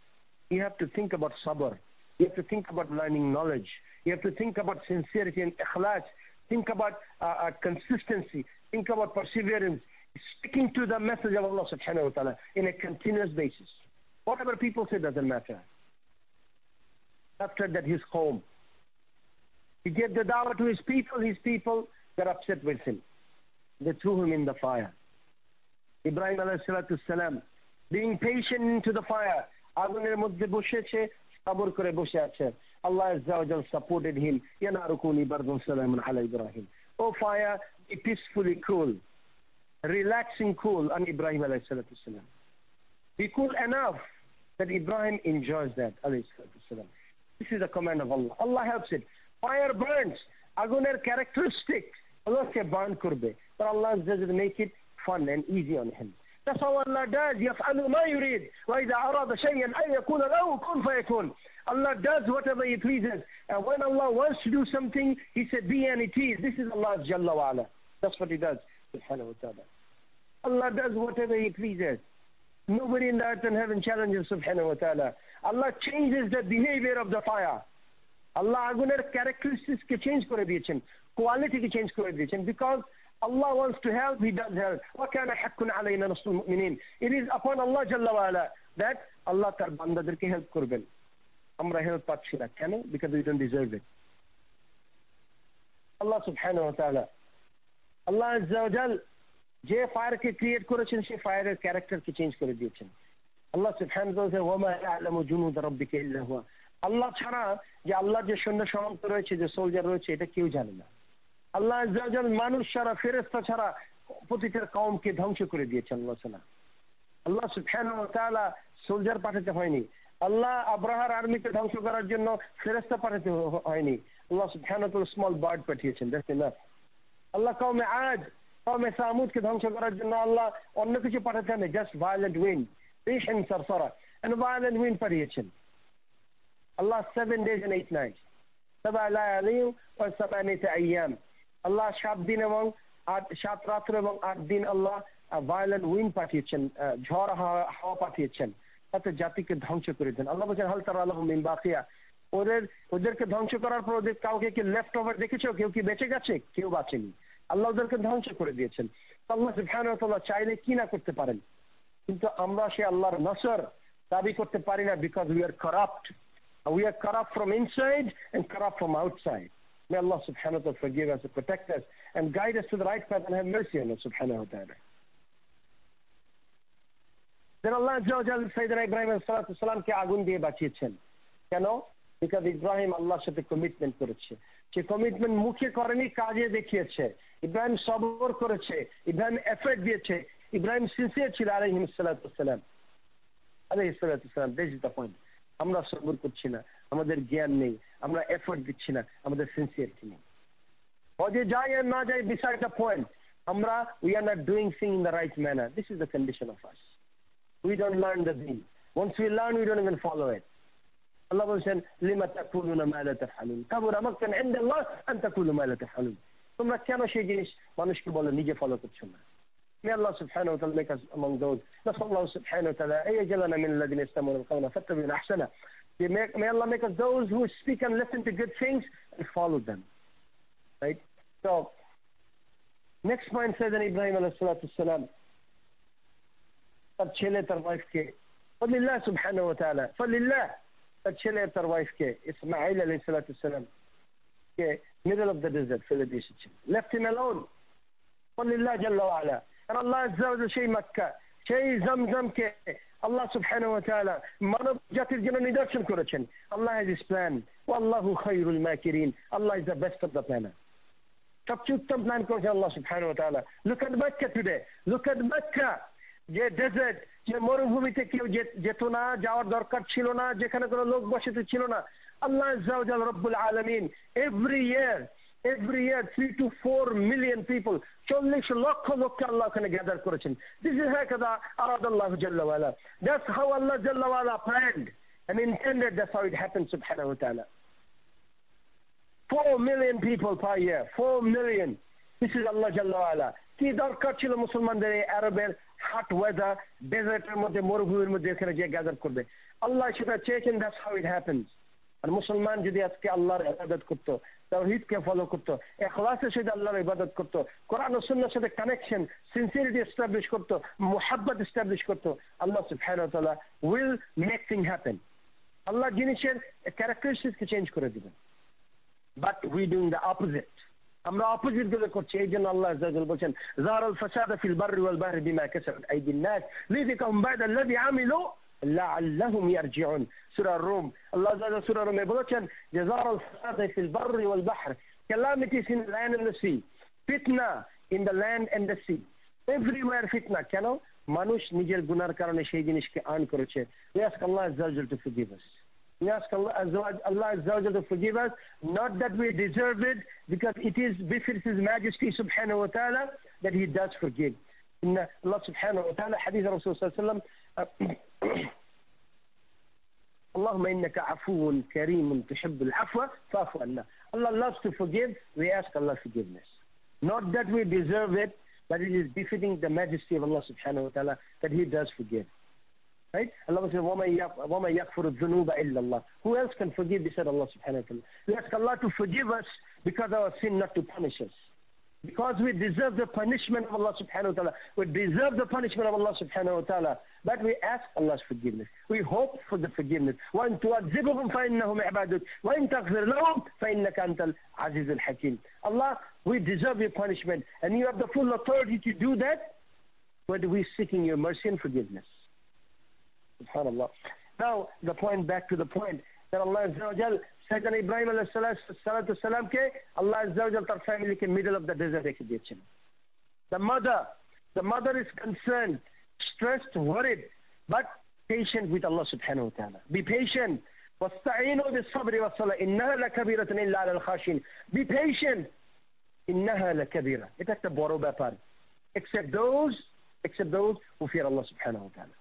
You have to think about sabr. You have to think about learning knowledge. You have to think about sincerity and ikhlas. Think about consistency. Think about perseverance. Sticking to the message of Allah subhanahu wa ta'ala in a continuous basis. Whatever people say doesn't matter. After that, his home. He gave the dawah to his people got upset with him. They threw him in the fire. Ibrahim alayhi salatu salam, being patient into the fire, aguner moddhe bosheche, sabr kore boshe ache. Allah azza wa jalla supported him. Ya naru kuni bardun salamun ala Ibrahim. Oh fire, be peacefully cool. Relaxing cool on Ibrahim alayhi salatu salam. Be cool enough that Ibrahim enjoys that alayhi salatu salam. This is the command of Allah. Allah helps it. Fire burns. Aguner characteristics. Allah se burn kurbe. But Allah does make it fun and easy on him. That's how Allah does. يَفْعَلُ مَا يُرِيدُ وَإِذَا أَرَادَ شَيْئًا أَنْ يَكُونَ لَهُ كُنْ فَيَكُونُ. Allah does whatever He pleases. And when Allah wants to do something, He said, be and it is. This is Allah Jalla wa Ala. That's what He does. Subhanahu wa ta'ala. Allah does whatever He pleases. Nobody in the earth and heaven challenges Subhanahu wa ta'ala. Allah changes the behavior of the fire. Allah aguner characteristics ke change kore diyechen. Quality ke change kore diyechen. Because Allah wants to help, He does help. وَكَانَ حَقٌّ عَلَيْنَا نَصْرُ الْمُؤْمِنِينَ. It is upon Allah Jalla wa Ala that Allah tar bandaderke help korben. Amra help pacchi na. Keno? Because we don't deserve it. Allah subhanahu wa ta'ala. Allah azza wa jal je fire ke create korechen she fire er character ke change kore diyechen. Allah subhanahu wa ta'ala says وَمَا يَعْلَمُ جُنُودَ رَبِّكَ إِلَّا هُوَ. Allah ছাড়া যে আল্লাহ যে সৈন্য সামন্ত রয়েছে, যে soldier রয়েছে, এটা কেউ জানে না। আল্লাহ আজ্জা ওয়া জাল মানুষ ছাড়া, ফেরেশতা ছাড়া প্রতিটা কওমকে ধ্বংস করে দিয়েছেন আল্লাহ তাআলা। আল্লাহ সুবহানাহু ওয়া তাআলা সোলজার পাঠাতে হয়নি। আল্লাহ আব্রাহার আর্মিকে ধ্বংস করার জন্য ফেরেশতা পাঠাতে হয়নি। আল্লাহ সুবহানাহু ওয়া তাআলা স্মল বার্ড পাঠিয়েছেন। That's enough. আল্লাহ কওমে আদ, কওমে সামুদকে ধ্বংস করার জন্য আল্লাহ অন্য কিছু পাঠাতে হয়নি। জাস্ট ভায়োলেন্ট উইন্ড, রিহন সারসারা, এন্ড ভায়োলেন্ট উইন্ড পাঠিয়েছেন। Allah 7 days and 8 nights. 7 লায়ালিন ওয়া 8 আইয়াম। আল্লাহ 7 দিন এবং 7 রাত এবং 8 দিন আল্লাহ ভায়োলেন্ট উইন্ড পাঠিয়েছেন, ঝড় হাওয়া পাঠিয়েছেন, তাতে জাতিকে ধ্বংস করে দেন। আল্লাহ বলেন হাল তারা লাহুম মিন বাকিয়া। ওদেরকে ধ্বংস করার পর ওদের কাউকে কি লেফট ওভার দেখেছো? কেউ কি বেঁচে গেছে? কেউ বাঁচেনি। আল্লাহ ওদেরকে ধ্বংস করে দিয়েছেন। আল্লাহ সুবহানাহু ওয়া তাআলা চাইলে কি না করতে পারেন, কিন্তু আমরা সে আল্লাহর নসর দাবি করতে পারি না, because we are corrupt. We are corrupt from inside and corrupt from outside. May Allah subhanahu wa ta'ala forgive us and protect us and guide us to the right path and have mercy on us subhanahu wa ta'ala. Then Allah Azza wa Jalla Sayyidina Ibrahim alayhi salatu salam ke agun diye bachiyechen. Keno? Because Ibrahim Allah's সাথে commitment করেছে। সে commitment মুখে করেনি, কাজে দেখিয়েছে। ইব্রাহিম সবর করেছে, Ibrahim effort দিয়েছে, Ibrahim sincere ছিল আলাইহিস সালাতু সালাম। আলাইহিস সালাতু সালাম, দিস ইজ দ্য পয়েন্ট। আমরা সবর করছি না, আমাদের জ্ঞান নেই, আমরা এফর্ট দিচ্ছি না, আমাদের সিনসিয়ারিটি নেই। হজে যাই আর না যাই, beside the point, আমরা we are not doing things in the right manner. This is the condition of us. We don't learn the deen. Once we learn, we don't even follow it. Allah বলছেন lima তাকুলুনা মা লা তাফআলুন কাবুরা মাকতান ইনদাল্লাহ আন তাকুলু মা লা তাফআলুন। তোমরা কেন সেই জিনিস মানুষকে বলো, নিজে ফলো করছো না? May Allah subhanahu wa ta'ala make us among those. Nasallahu subhanahu wa ta'ala ayyajalana min alladhina yastami'una al-qawla fattabi'una ahsana. May Allah make us those who speak and listen to good things and follow them. Right? So next point says in Ibrahim alayhi salatu salam, তার ছেলে তার ওয়াইফকে ফলিল্লাহ সুবহানাহু ওয়া তাআলা ফলিল্লাহ, তার ছেলে তার ওয়াইফকে ইসমাঈল আলাইহিস সালাতু সালাম কে middle of the desert ফেলে দিয়েছেন, left him alone ফলিল্লাহ জাল্লা ওয়া আলা। আর আল্লাহ আযজা ওয়া জাল্লা সেই মক্কা, সেই জমজমকে আল্লাহ সুবহানাহু ওয়া তাআলা মানব জাতির জন্য নিদর্শন করেছেন। আল্লাহ has his plan, ওয়াল্লাহু Khairul মাকিরিন, Allah is the best of the planners। সবচেয়ে উত্তম প্ল্যান করেছেন আল্লাহ সুবহানাহু ওয়া তাআলা। Look at Mecca today, look at Mecca, যে ডেজার্ট, যে মরুভূমিতে কেউ যেত না, যাওয়ার দরকার ছিল না, যেখানে কোনো লোক বসতি ছিল না। আল্লাহ আযজা ওয়া জাল্লা রব্বুল আলামিন every year 3 to 4 million people, 40 লক্ষ লোককে আল্লাহ ওখানে গ্যাদার করেছেন। This is হাকাদা আরাদাল্লাহু জাল্লা ওয়া আলা। That's how Allah জাল্লা ওয়া আলা planned and intended. That's how it happened subhanahu wa ta'ala. 4 million people per year, 4 million. This is Allah জাল্লা ওয়া আলা। কি দরকার ছিল মুসলমানদের এই আরবের hot weather, ডেজার্টের মধ্যে, মরুভূমির মধ্যে এখানে যে গ্যাদার করবে? আল্লাহ সেটা চেয়েছেন, that's how it happens. আর মুসলমান যদি আজকে আল্লাহর ইবাদত করতো, তাওহীদকে ফলো করতো, ইখলাসের সাথে আল্লাহর ইবাদত করতো, কোরআন ও সুন্নাহর সাথে কানেকশন, সিনসিয়ারিটি এস্টাবলিশ করতো, মুহাব্বত এস্টাবলিশ করতো, আল্লাহ সুবহানাহু ওয়া তাআলা will make things happen. আল্লাহ জিনিসের ক্যারেক্টারিস্টিক্সকে চেঞ্জ করে দিবেন। But we doing the opposite. আমরা অপোজিট গুলো করছি। এই জন্য আল্লাহ আযজা ওয়া জাল্লা বলেন যারাল ফাসাদা ফিল বাররি ওয়াল বাহরি বিমা কাসাবাত আইদিন নাস লিযিকাহুম বা'দা আল্লাযী আমিলু লাআল্লাহুম ইয়ারজিউন। সূরা রুম, আল্লাহ আযজা ওয়া জাল্লা সূরা রুমে বলেছেন যে যারাল ফাসাদা ফিল বাররি ওয়াল বাহর, calamities in the land and the sea, fitna in the land and the sea, everywhere fitna। কেন? মানুষ নিজের গুনার কারণে সেই জিনিসকে আর্ন করেছে। We ask Allah Azza wa Jalla to forgive us. We ask Allah Azza wa Jalla to forgive us, not that we deserve it, because it is befits His Majesty subhanahu wa ta'ala that He does forgive. Inna Allah subhanahu wa ta'ala, hadith Rasul sallallahu alaihi wasallam, Allahumma innaka afuwun kareemun tuhibbul afwa fa'fu anna. Allah loves to forgive. We ask Allah forgiveness. Not that we deserve it, but it is befitting the majesty of Allah subhanahu wa ta'ala that He does forgive. Right? Allah says, وَمَا يَغْفِرُ الذُّنُوبَ إِلَّا اللَّهُ. Who else can forgive? He said Allah subhanahu wa ta'ala. We ask Allah to forgive us because of our sin, not to punish us. Because we deserve the punishment of Allah subhanahu wa ta'ala. We deserve the punishment of Allah subhanahu wa ta'ala. But we ask Allah's forgiveness. We hope for the forgiveness. وَإِن تُعَذِّبْهُمْ فَإِنَّهُمْ عِبَادُكَ وَإِن تَغْفِرْ لَهُمْ فَإِنَّكَ أَنْتَ الْعَزِيزُ الْحَكِيمُ. Allah, we deserve your punishment, and you have the full authority to do that. But we're seeking your mercy and forgiveness. Subhanallah. Now, the point, back to the point, that Allah Azza wa Jal said that Ibrahim alayhi salatu salam ke, Allah Azza wa Jal tar family ke middle of the desert rekhe diyechen. The mother is concerned, stressed, worried, but patient with Allah subhanahu wa ta'ala. Be patient. وَاسْتَعِينُوا بِالصَّبْرِ وَالصَّلَاةِ إِنَّهَا لَكَبِيرَةٌ إِلَّا عَلَى الْخَاشِعِينَ. Be patient. إِنَّهَا لَكَبِيرَةٌ. এটা একটা বড় ব্যাপার, except those who fear Allah subhanahu wa ta'ala.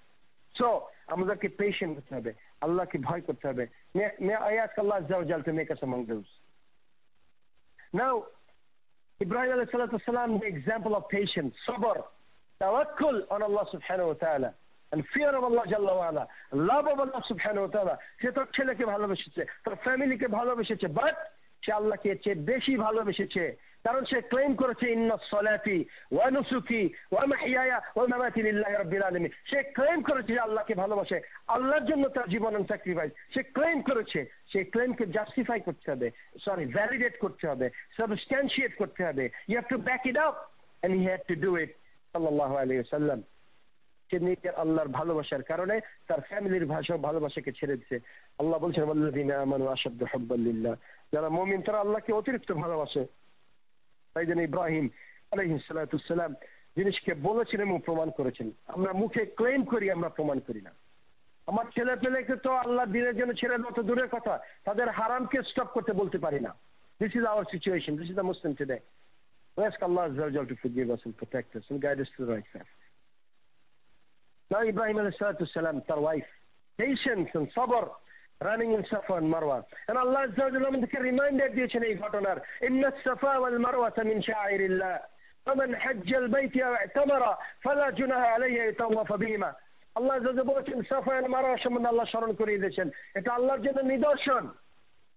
So, আমাদেরকে patient হতে হবে, আল্লাহকে ভয় করতে হবে। May I ask Allah Azza wa Jalla to make us among those. Now, Ibrahim alayhi salatu wasalam, the example of patience, sabr, tawakkul on Allah subhanahu wa ta'ala, and fear of Allah Jalla wa ala, love of Allah subhanahu wa ta'ala. সে তার ছেলেকে ভালোবেসেছে, তার ফ্যামিলিকে ভালোবেসেছে, but সে আল্লাহকে চেয়ে বেশি ভালোবেসেছে কারণ সে claim করেছে ইন্না সলাতি ওয়া নুসুকি ওয়া মাহইয়ায়া ওয়া মামাতি লিল্লাহি রাব্বিল আলামিন। সে ক্লেম করেছে আল্লাহকে ভালোবাসে, আল্লাহর জন্য তার জীবন স্যাক্রিফাইস সে ক্লেম করেছে। সেই ক্লেমকে জাস্টিফাই করতে হবে, ভ্যালিডেট করতে হবে, সাবস্ট্যান্সিয়েট করতে হবে। You have to back it up and he had to do it সাল্লাল্লাহু আলাইহি ওয়াসাল্লাম। সে নিজের আল্লাহর ভালোবাসার কারণে তার ফ্যামিলির ভালোবাসাকে ছেড়ে দিচ্ছে। আল্লাহ বলছেন ওয়াল্লাযিনা আমানু আশাদ্দু হুব্বান লিল্লাহ, যারা মুমিন তারা আল্লাহকে অতিরিক্ত ভালোবাসে। তাই জন্য ইব্রাহিম আলাইহিস সালাতু ওয়াসসালাম জিনিসকে বলেছেন এবং প্রমাণ করেছেন। আমরা মুখে ক্লেম করি, আমরা প্রমাণ করি না। আমার ছেলে পেলেকে তো আল্লাহ দিনের জন্য ছেড়ে দেওয়া তো দূরের কথা, তাদের হারামকে স্টপ করতে বলতে পারি না। This is our situation, this is the Muslim today. We ask Allah Azza wa Jalla to forgive us and protect us and guide us to the right path. Now Ibrahim alayhi salatu salam, their wife, patience and sabr, running in Safa and Marwa. And Allah Azza wa Jalla আমাদেরকে reminder দিয়েছেন এই ঘটনার, ইন্না সাফা ওয়াল মারওয়াতা মিন শাআইরিল্লাহ ফামান হাজ্জাল বাইতা আও ইতামারা ফালা জুনাহা আলাইহি ইয়াতাওয়াফা বিহিমা। আল্লাহ Azza wa Jalla বলেছেন সাফা আর মারওয়া সম্বন্ধে আল্লাহ স্মরণ করিয়ে দিয়েছেন, এটা আল্লাহর জন্য নিদর্শন।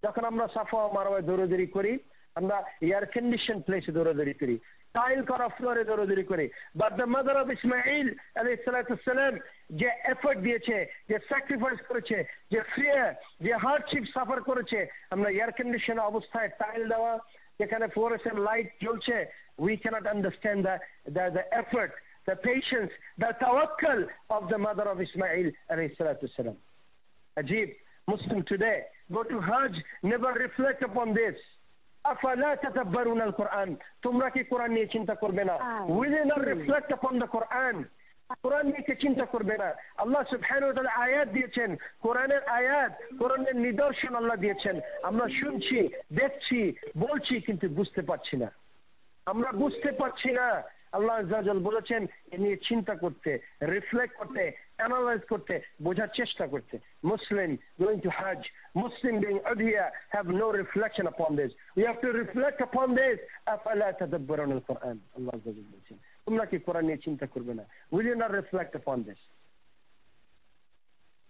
যখন আমরা সাফা ও মারওয়ায় দৌড়াদৌড়ি করি, আমরা এয়ার কন্ডিশন প্লেসে দৌড়াদৌড়ি করি, টাইল করা ফ্লোরে দৌড়াদৌড়ি করি। But the mother of Ismail আলাইহিস সালাতু ওয়াসসালাম যে এফর্ট দিয়েছে, যে স্যাক্রিফাইস করেছে, যে ফিয়ার, যে হার্ডশিপ সাফার করেছে, আমরা এয়ার কন্ডিশন অবস্থায় টাইল দেওয়া, যেখানে ফ্লোরেসেন্ট লাইট জ্বলছে, we can't understand the effort, the patience, the তাওয়াক্কুল of the mother of Ismail আলাইহিস সালাতু ওয়াসসালাম। Ajib, Muslim today go to Hajj, never reflect upon this. আফালা তাতাব্বারুনা আল কোরআন, তোমরা কি কোরআন নিয়ে চিন্তা করবে না? Will you not reflect upon the Quran? Quran নিয়ে চিন্তা করবে না? আল্লাহ সুবহানাহু ওয়া তাআলা আয়াত দিয়েছেন, কোরআনের আয়াত, কোরআনের নিদর্শন আল্লাহ দিয়েছেন। আমরা শুনছি, দেখছি, বলছি, কিন্তু বুঝতে পারছি না। আমরা বুঝতে পারছি না। আল্লাহ আযজা ওয়া জাল বলেছেন এ নিয়ে চিন্তা করতে, রিফ্লেক্ট করতে, অ্যানালাইজ করতে, বোঝার চেষ্টা করতে। Muslim going to hajj, Muslim doing উদহিয়া have no reflection upon this. We have to reflect upon this. আফালা তাদাব্বারুনা আল কোরআন, আল্লাহ আযজা ওয়া জাল বলেছেন তোমরা কি কোরআন নিয়ে চিন্তা করবে না? Will you not reflect upon this?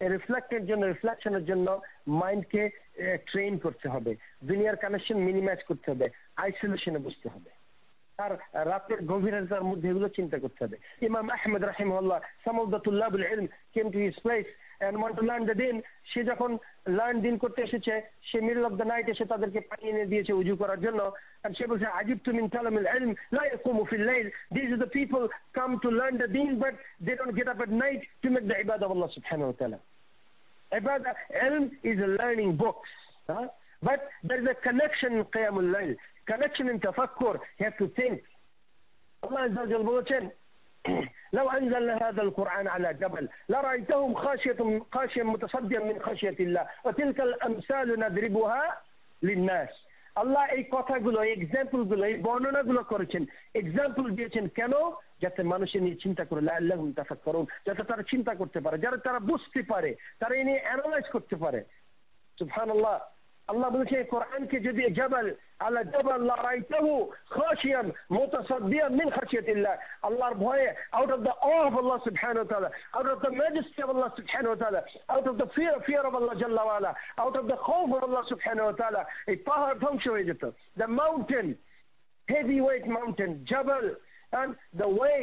এই রিফ্লেকশনের জন্য মাইন্ডকে ট্রেন করতে হবে, দুনিয়ার কানেকশন মিনিমাইজ করতে হবে, আইসোলেশনে বসতে হবে, আর রাতের গভীরতার মধ্যে এগুলো চিন্তা করতে হবে। ইমাম আহমদ রাহিমাহুল্লাহ, some of the তুল্লাবুল ইলম came to his place and want to learn the din. সে যখন লার্ন দিন করতে এসেছে, সে মিডল অফ দ্য নাইট এসে তাদেরকে পানি এনে দিয়েছে উজু করার জন্য। আর সে বলছে আজিবতু মিন তালামিল ইলম লা ইয়াকুমু ফিল লাইল, these are the people come to learn the din but they don't get up at night to make the ibadah of Allah subhanahu wa ta'ala. Ibadah, ilm is a learning books, but there is a connection in qiyamul layl, connection in tafakkur. You have to think. Allah Azza wa Jalla বলেছেন لو أنزلنا هذا القرآن على جبل لرأيتهم خاشعا متصدعا من خشية الله وتلك الأمثال نضربها للناس. আল্লাহ এই কথাগুলো, এই এক্সাম্পলগুলো, এই বর্ণনাগুলো করেছেন, example দিয়েছেন কেন? যাতে মানুষের নিয়ে চিন্তা করে, লাআল্লাহুম তাফাক্কারুন, যাতে তারা চিন্তা করতে পারে, যাতে তারা বুঝতে পারে, তারা এই নিয়ে অ্যানালাইজ করতে পারে। সুবহানাল্লাহ। আল্লাহ বলছে কোরআনকে যদি জাবাল আলা জাবাল লা রাইতাহু খাশিয়ান মুতাসাদ্দিয়ান মিন খাশিয়াতিল্লাহ, আল্লাহর ভয়ে, out of the awe of Allah subhanahu wa ta'ala, out of the majesty of Allah subhanahu wa ta'ala, out of the fear of Allah jalla wa ala, out of the khawf of Allah subhanahu wa ta'ala, এই পাহাড় ধ্বংস হয়ে যেত। The mountain, heavyweight mountain, jabal, and the way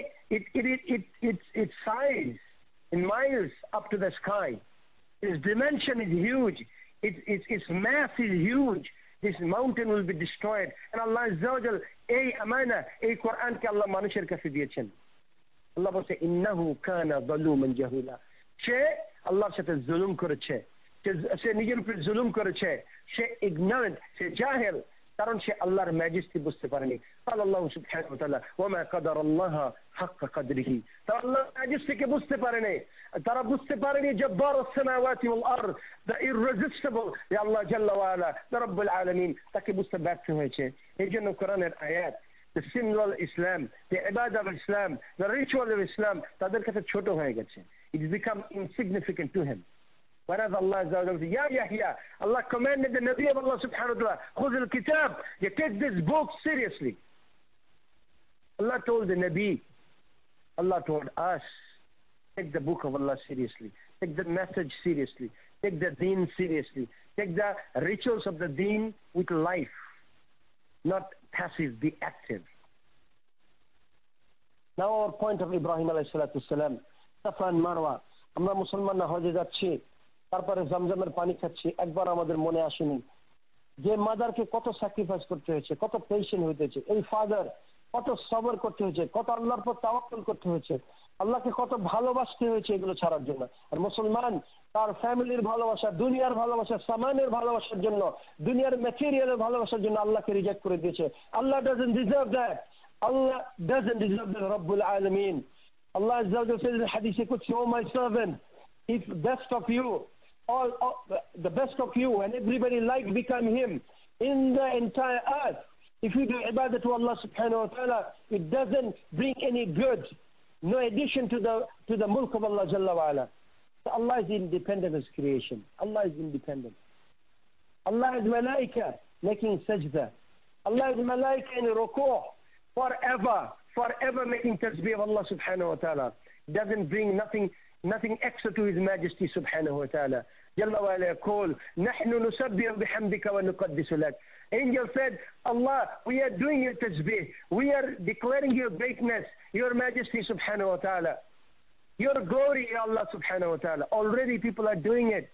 its size in miles up to the sky, its dimension is huge. Its mass is huge. This mountain will be destroyed. And Allah Azza wa Jal এই আমানা, এই কোরআনকে আল্লাহ মানুষের কাছে দিয়েছেন। আল্লাহ বলছে ইন্নাহু কানা যালুমান জাহুলা, সে আল্লাহর সাথে জুলুম করেছে, সে নিজের উপর জুলুম করেছে, সে ইগনোরেন্ট, সে জাহেল, কারণ সে আল্লাহর ম্যাজেস্টি বুঝতে পারেনি। আল্লাহ সুবহানাহু ওয়া তাআলা ওয়া মা কাদারাল্লাহ হাক্কা কদরিহি, তারা আল্লাহর ম্যাজেস্টিকে বুঝতে পারেনি, তারা বুঝতে পারেনি জব্বারুস সামাওয়াতি ওয়াল আরদ, দ্য ইররেজিস্টিবল, যে আল্লাহ জাল্লা ওয়া আলা, দ্য রব্বুল আলামিন, তাকে বুঝতে ব্যর্থ হয়েছে। এই জন্য কোরআনের আয়াত, the symbol of Islam, the ibadah of Islam, the ritual of Islam, তাদের কাছে ছোট হয়ে গেছে। It has become insignificant to him. Whereas Allah Azza wa Jalla, Ya Yahya, Allah commanded the Nabi of Allah subhanahu wa ta'ala, khudh al-kitab, you take this book seriously. Allah told the Nabi, Allah told us, take the book of Allah seriously, take the message seriously, take the deen seriously, take the rituals of the deen with life. not passive, be active. Now our point of Ibrahim alayhi salatu salam, Safa and Marwa, আমরা মুসলমানরা হজে যাচ্ছি, তারপরে জমজমের পানি খাচ্ছি, একবার আমাদের মনে আসেনি যে মাদারকে কত স্যাক্রিফাইস করতে হয়েছে, কত পেশেন্ট হতে হয়েছে, এই ফাদার কত সবর করতে হয়েছে, কত আল্লাহর পর তাওয়াক্কুল করতে হয়েছে, আল্লাহকে কত ভালোবাসতে হয়েছে এগুলো ছাড়ার জন্য। আর মুসলমান তার ফ্যামিলির ভালোবাসা, দুনিয়ার ভালোবাসা, সামানের ভালোবাসার জন্য, দুনিয়ার ম্যাটেরিয়ালের ভালোবাসার জন্য আল্লাহকে রিজেক্ট করে দিয়েছে। আল্লাহ doesn't deserve that. Allah doesn't deserve that, Rabbul Alameen. Allah Azza wa Jalla says in Hadith Qudsi, "Oh my servant, if best of you, all the best of you and everybody like become him in the entire earth, if you do ibadah to Allah subhanahu wa ta'ala, it doesn't bring any good, no addition to the mulk of Allah Jalla wa Ala." So Allah is independent as creation. Allah is independent. Allah is malaika making sajda. Allah is malaika in ruku' forever making tasbih of Allah subhanahu wa ta'ala. Doesn't bring nothing extra to His Majesty subhanahu wa ta'ala. Jalla wa ala yaqul, "Nahnu nusabbihu bihamdika wa nuqaddisu lak." Angel said, Allah, we are doing your tasbih. We are declaring your greatness, your Majesty subhanahu wa ta'ala. Your glory, Ya Allah subhanahu wa ta'ala. Already people are doing it.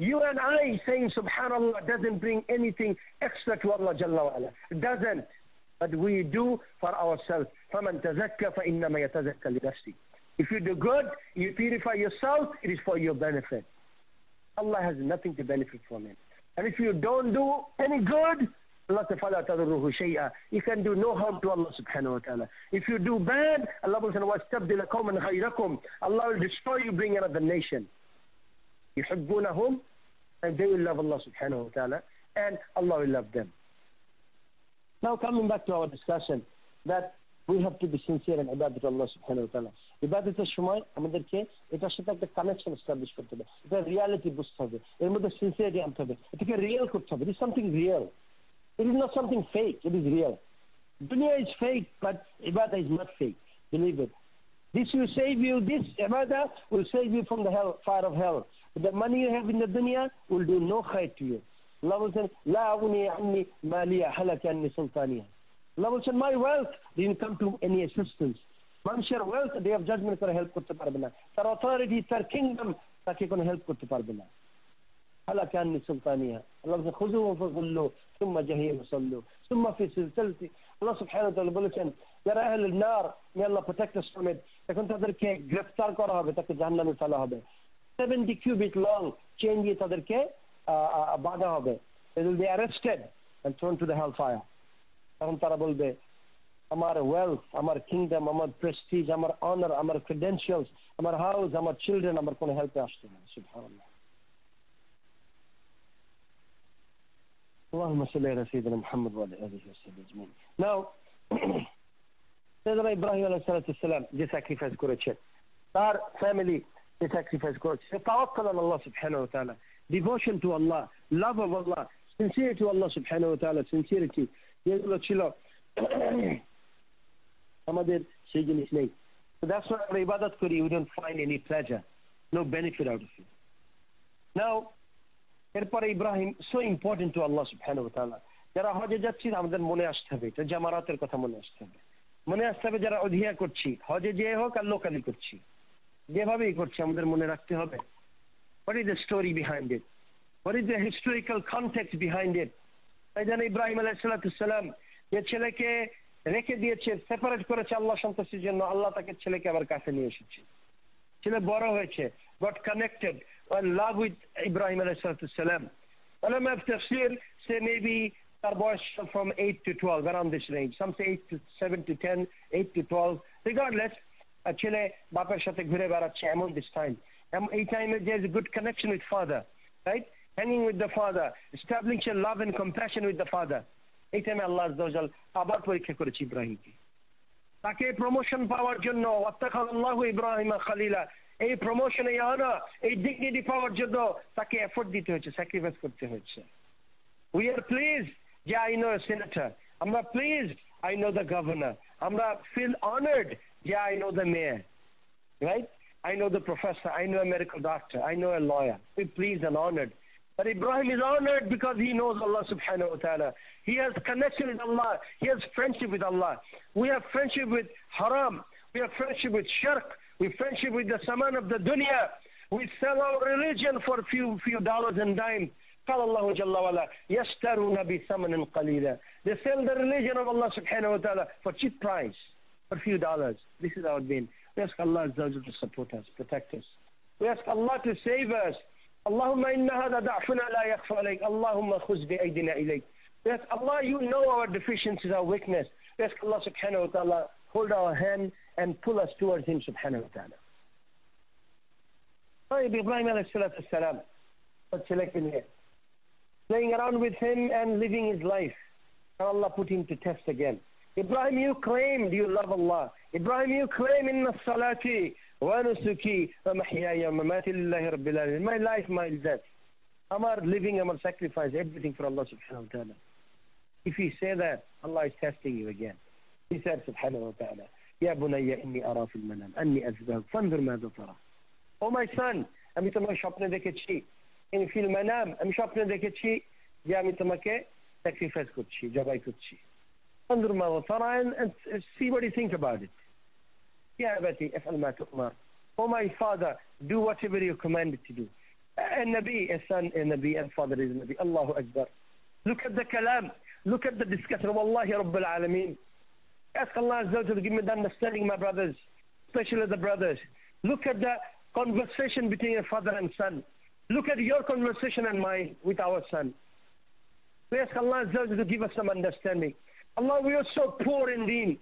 You and I saying subhanallah doesn't bring anything extra to Allah Jalla wa ala. It doesn't. But we do for ourselves. فَمَنْ تَزَكَّى فَإِنَّمَا يَتَزَكَّى لِنَفْسِهِ. If you do good, you purify yourself, it is for your benefit. Allah has nothing to benefit from it. And if you don't do any good, Allah فَلَا تَضُرُّهُ شَيْئًا. You can do no harm to Allah subhanahu wa ta'ala. If you do bad, Allah will say, وَاسْتَبْدِلَ قَوْمًا غَيْرَكُمْ. Allah will destroy you, bring another nation. يُحِبُّونَهُمْ, and they will love Allah subhanahu wa ta'ala, and Allah will love them. Now coming back to our discussion, that we have to be sincere in ibadat to Allah subhanahu wa ta'ala. ইবাদতের সময় আমাদেরকে এটার সাথে একটা connection establish করতে হবে, এটা reality বুঝতে হবে, এর মধ্যে সিনসিয়ারিটি আনতে হবে, এটাকে রিয়েল করতে হবে। It is something real. It is not something fake. It is real. Dunya is fake, but ibadah is not fake. Believe it. This will save you. This ibadah will save you from the fire of hell. The money you have in the dunya will do no khair to you. Allah will say, "La aghni anni maliya halaka anni sultaniya." Allah will say, my wealth didn't come to any assistance. মানুষের wealth day of judgment করে help করতে পারবে না, তার authority, তার kingdom তাকে কোনো help করতে পারবে না। হালাকা আন্নি সুলতানিয়া। আল্লাহ বলেন, খুযুহু ফাগুল্লু সুম্মা জাহিম সাল্লু সুম্মা ফি সিলসিলাতি। আল্লাহ সুবহানাহু ওয়া তাআলা বলেছেন, যারা আহলুন নার, মে আল্লাহ প্রোটেক্ট আস ফ্রম ইট, এখন তাদেরকে গ্রেফতার করা হবে, তাকে জাহান্নামে ফেলা হবে। 70 কিউবিট লং চেইন দিয়ে তাদেরকে বাঁধা হবে। They will be arrested and thrown to the hellfire. তখন তারা বলবে, আমার ওয়েলথ, আমার কিংডম, আমার প্রেস্টিজ, আমার অনার, আমার ক্রেডেনশিয়ালস, আমার হাউস, আমার চিলড্রেন আমার কোনো হেল্পে আসছে না। সুবহানাল্লাহ। اللهم صل على سيدنا محمد وعلى اله وصحبه اجمعين. Now, সাইয়েদনা ইব্রাহিম আলাইহিস সালাম যে স্যাক্রিফাইস করেছেন, তার ফ্যামিলি যে স্যাক্রিফাইস করেছে, তাওয়াক্কুল আলা আল্লাহ সুবহানাহু ওয়া তাআলা, devotion to Allah, love of Allah, sincerity to Allah সুবহানাহু ওয়া তাআলা, সিনসিয়ারিটি, যেগুলো ছিল আমাদের সেই জিনিস নেই। So that's why আমরা ইবাদত করি, we don't find any pleasure, no benefit out of it. Now, এরপরে Ibrahim so important to Allah subhanahu wa ta'ala. যারা হজে যাচ্ছি আমাদের মনে আসতে হবে, এটা জামারাতের কথা মনে আসতে হবে, মনে আসতে হবে যারা অধিয়া করছি, হজে যে হোক আর লোকালি করছি, যেভাবেই করছি আমাদের মনে রাখতে হবে, what is the story behind it, what is the historical context behind it. তাই যেন ইব্রাহিম আলাইহিস সালাম যে ছেলেকে রেখে দিয়েছে, সেপারেট করেছে আল্লাহ সন্তুষ্টির জন্য, আল্লাহ তাকে ছেলেকে আবার কাছে নিয়ে এসেছে, ছেলে বড় হয়েছে, got connected and love with Ibrahim alayhi salam. Ulama of tafsir say maybe তার বয়স from 8 to 12, around this range. Some say 7 to 10, 8 to 12. Regardless, ছেলে বাপের সাথে ঘুরে বেড়াচ্ছে এমন this time. এই টাইমে there is a good connection with father, right? Hanging with the father, establishing love and compassion with the father. এই টাইমে আল্লাহ আযজা ওয়া জাল আবার পরীক্ষা করেছে ইব্রাহিমকে, তাকে প্রমোশন পাওয়ার জন্য। ওয়াত্তাখাযাল্লাহু ইব্রাহিম খলিলা, এই প্রমোশন, এই অনার, এই ডিগনিটি পাওয়ার জন্য তাকে এফোর্ট দিতে হয়েছে, স্যাক্রিফাইস করতে হয়েছে। উই আর প্লিজড যে আই নো এ সেনেটর, আমরা pleased I know the governor, আমরা ফিল অনার্ড যে I know the mayor, right? I know the professor, I know a medical doctor, I know a lawyer. We're pleased and honored. But Ibrahim is honored because he knows Allah subhanahu wa ta'ala. He has connection with Allah. He has friendship with Allah. We have friendship with haram. We have friendship with shirk. We have friendship with the saman of the dunya. We sell our religion for a few dollars and dimes. قال الله جل وعلا يشترون بثمن قليلا. They sell the religion of Allah subhanahu wa ta'ala for cheap price, for a few dollars. This is our being. We ask Allah to support us, protect us. We ask Allah to save us. اللهم إن هذا ضعفنا لا يخفى عليك اللهم خذ بأيدينا إليك. We ask Allah, you know our deficiencies, our weakness. We ask Allah subhanahu wa ta'ala, hold our hand and pull us towards Him subhanahu wa ta'ala. Ibrahim alayhi salatu salam was selected here, playing around with him and living his life. And Allah put him to test again. Ibrahim, you claimed you love Allah. Ibrahim, you claim inna salati wa nusuki wa mahyaya wa mamati lillahi rabbil alamin. My life, my death. Amar living, Amar sacrifice, everything for Allah subhanahu wa ta'ala. If you say that, Allah is testing you again. He said subhanahu wa ta'ala, Ya bunayya inni ara fil manam, anni azbah, fanzur madha tara. Oh my son, আমি তোমাকে স্বপ্নে দেখেছি, in fil manam, আমি স্বপ্নে দেখেছি যে আমি তোমাকে sacrifice করছি, জবাই করছি. Fanzur madha tara, and see what you think about it. Ya abati, af'al ma tu'mar. Oh my father, do whatever you're commanded to do. A Nabi, a son, a Nabi, and father is a Nabi. Allahu Akbar. Look at the kalam. Look at the discussion. Wallahi Rabbil Alameen. Ask Allah Azza wa Jalla to give me the understanding, my brothers, especially the brothers. Look at the conversation between a father and son. Look at your conversation and mine with our son. We ask Allah Azza wa Jalla to give us some understanding. Allah, we are so poor in deen.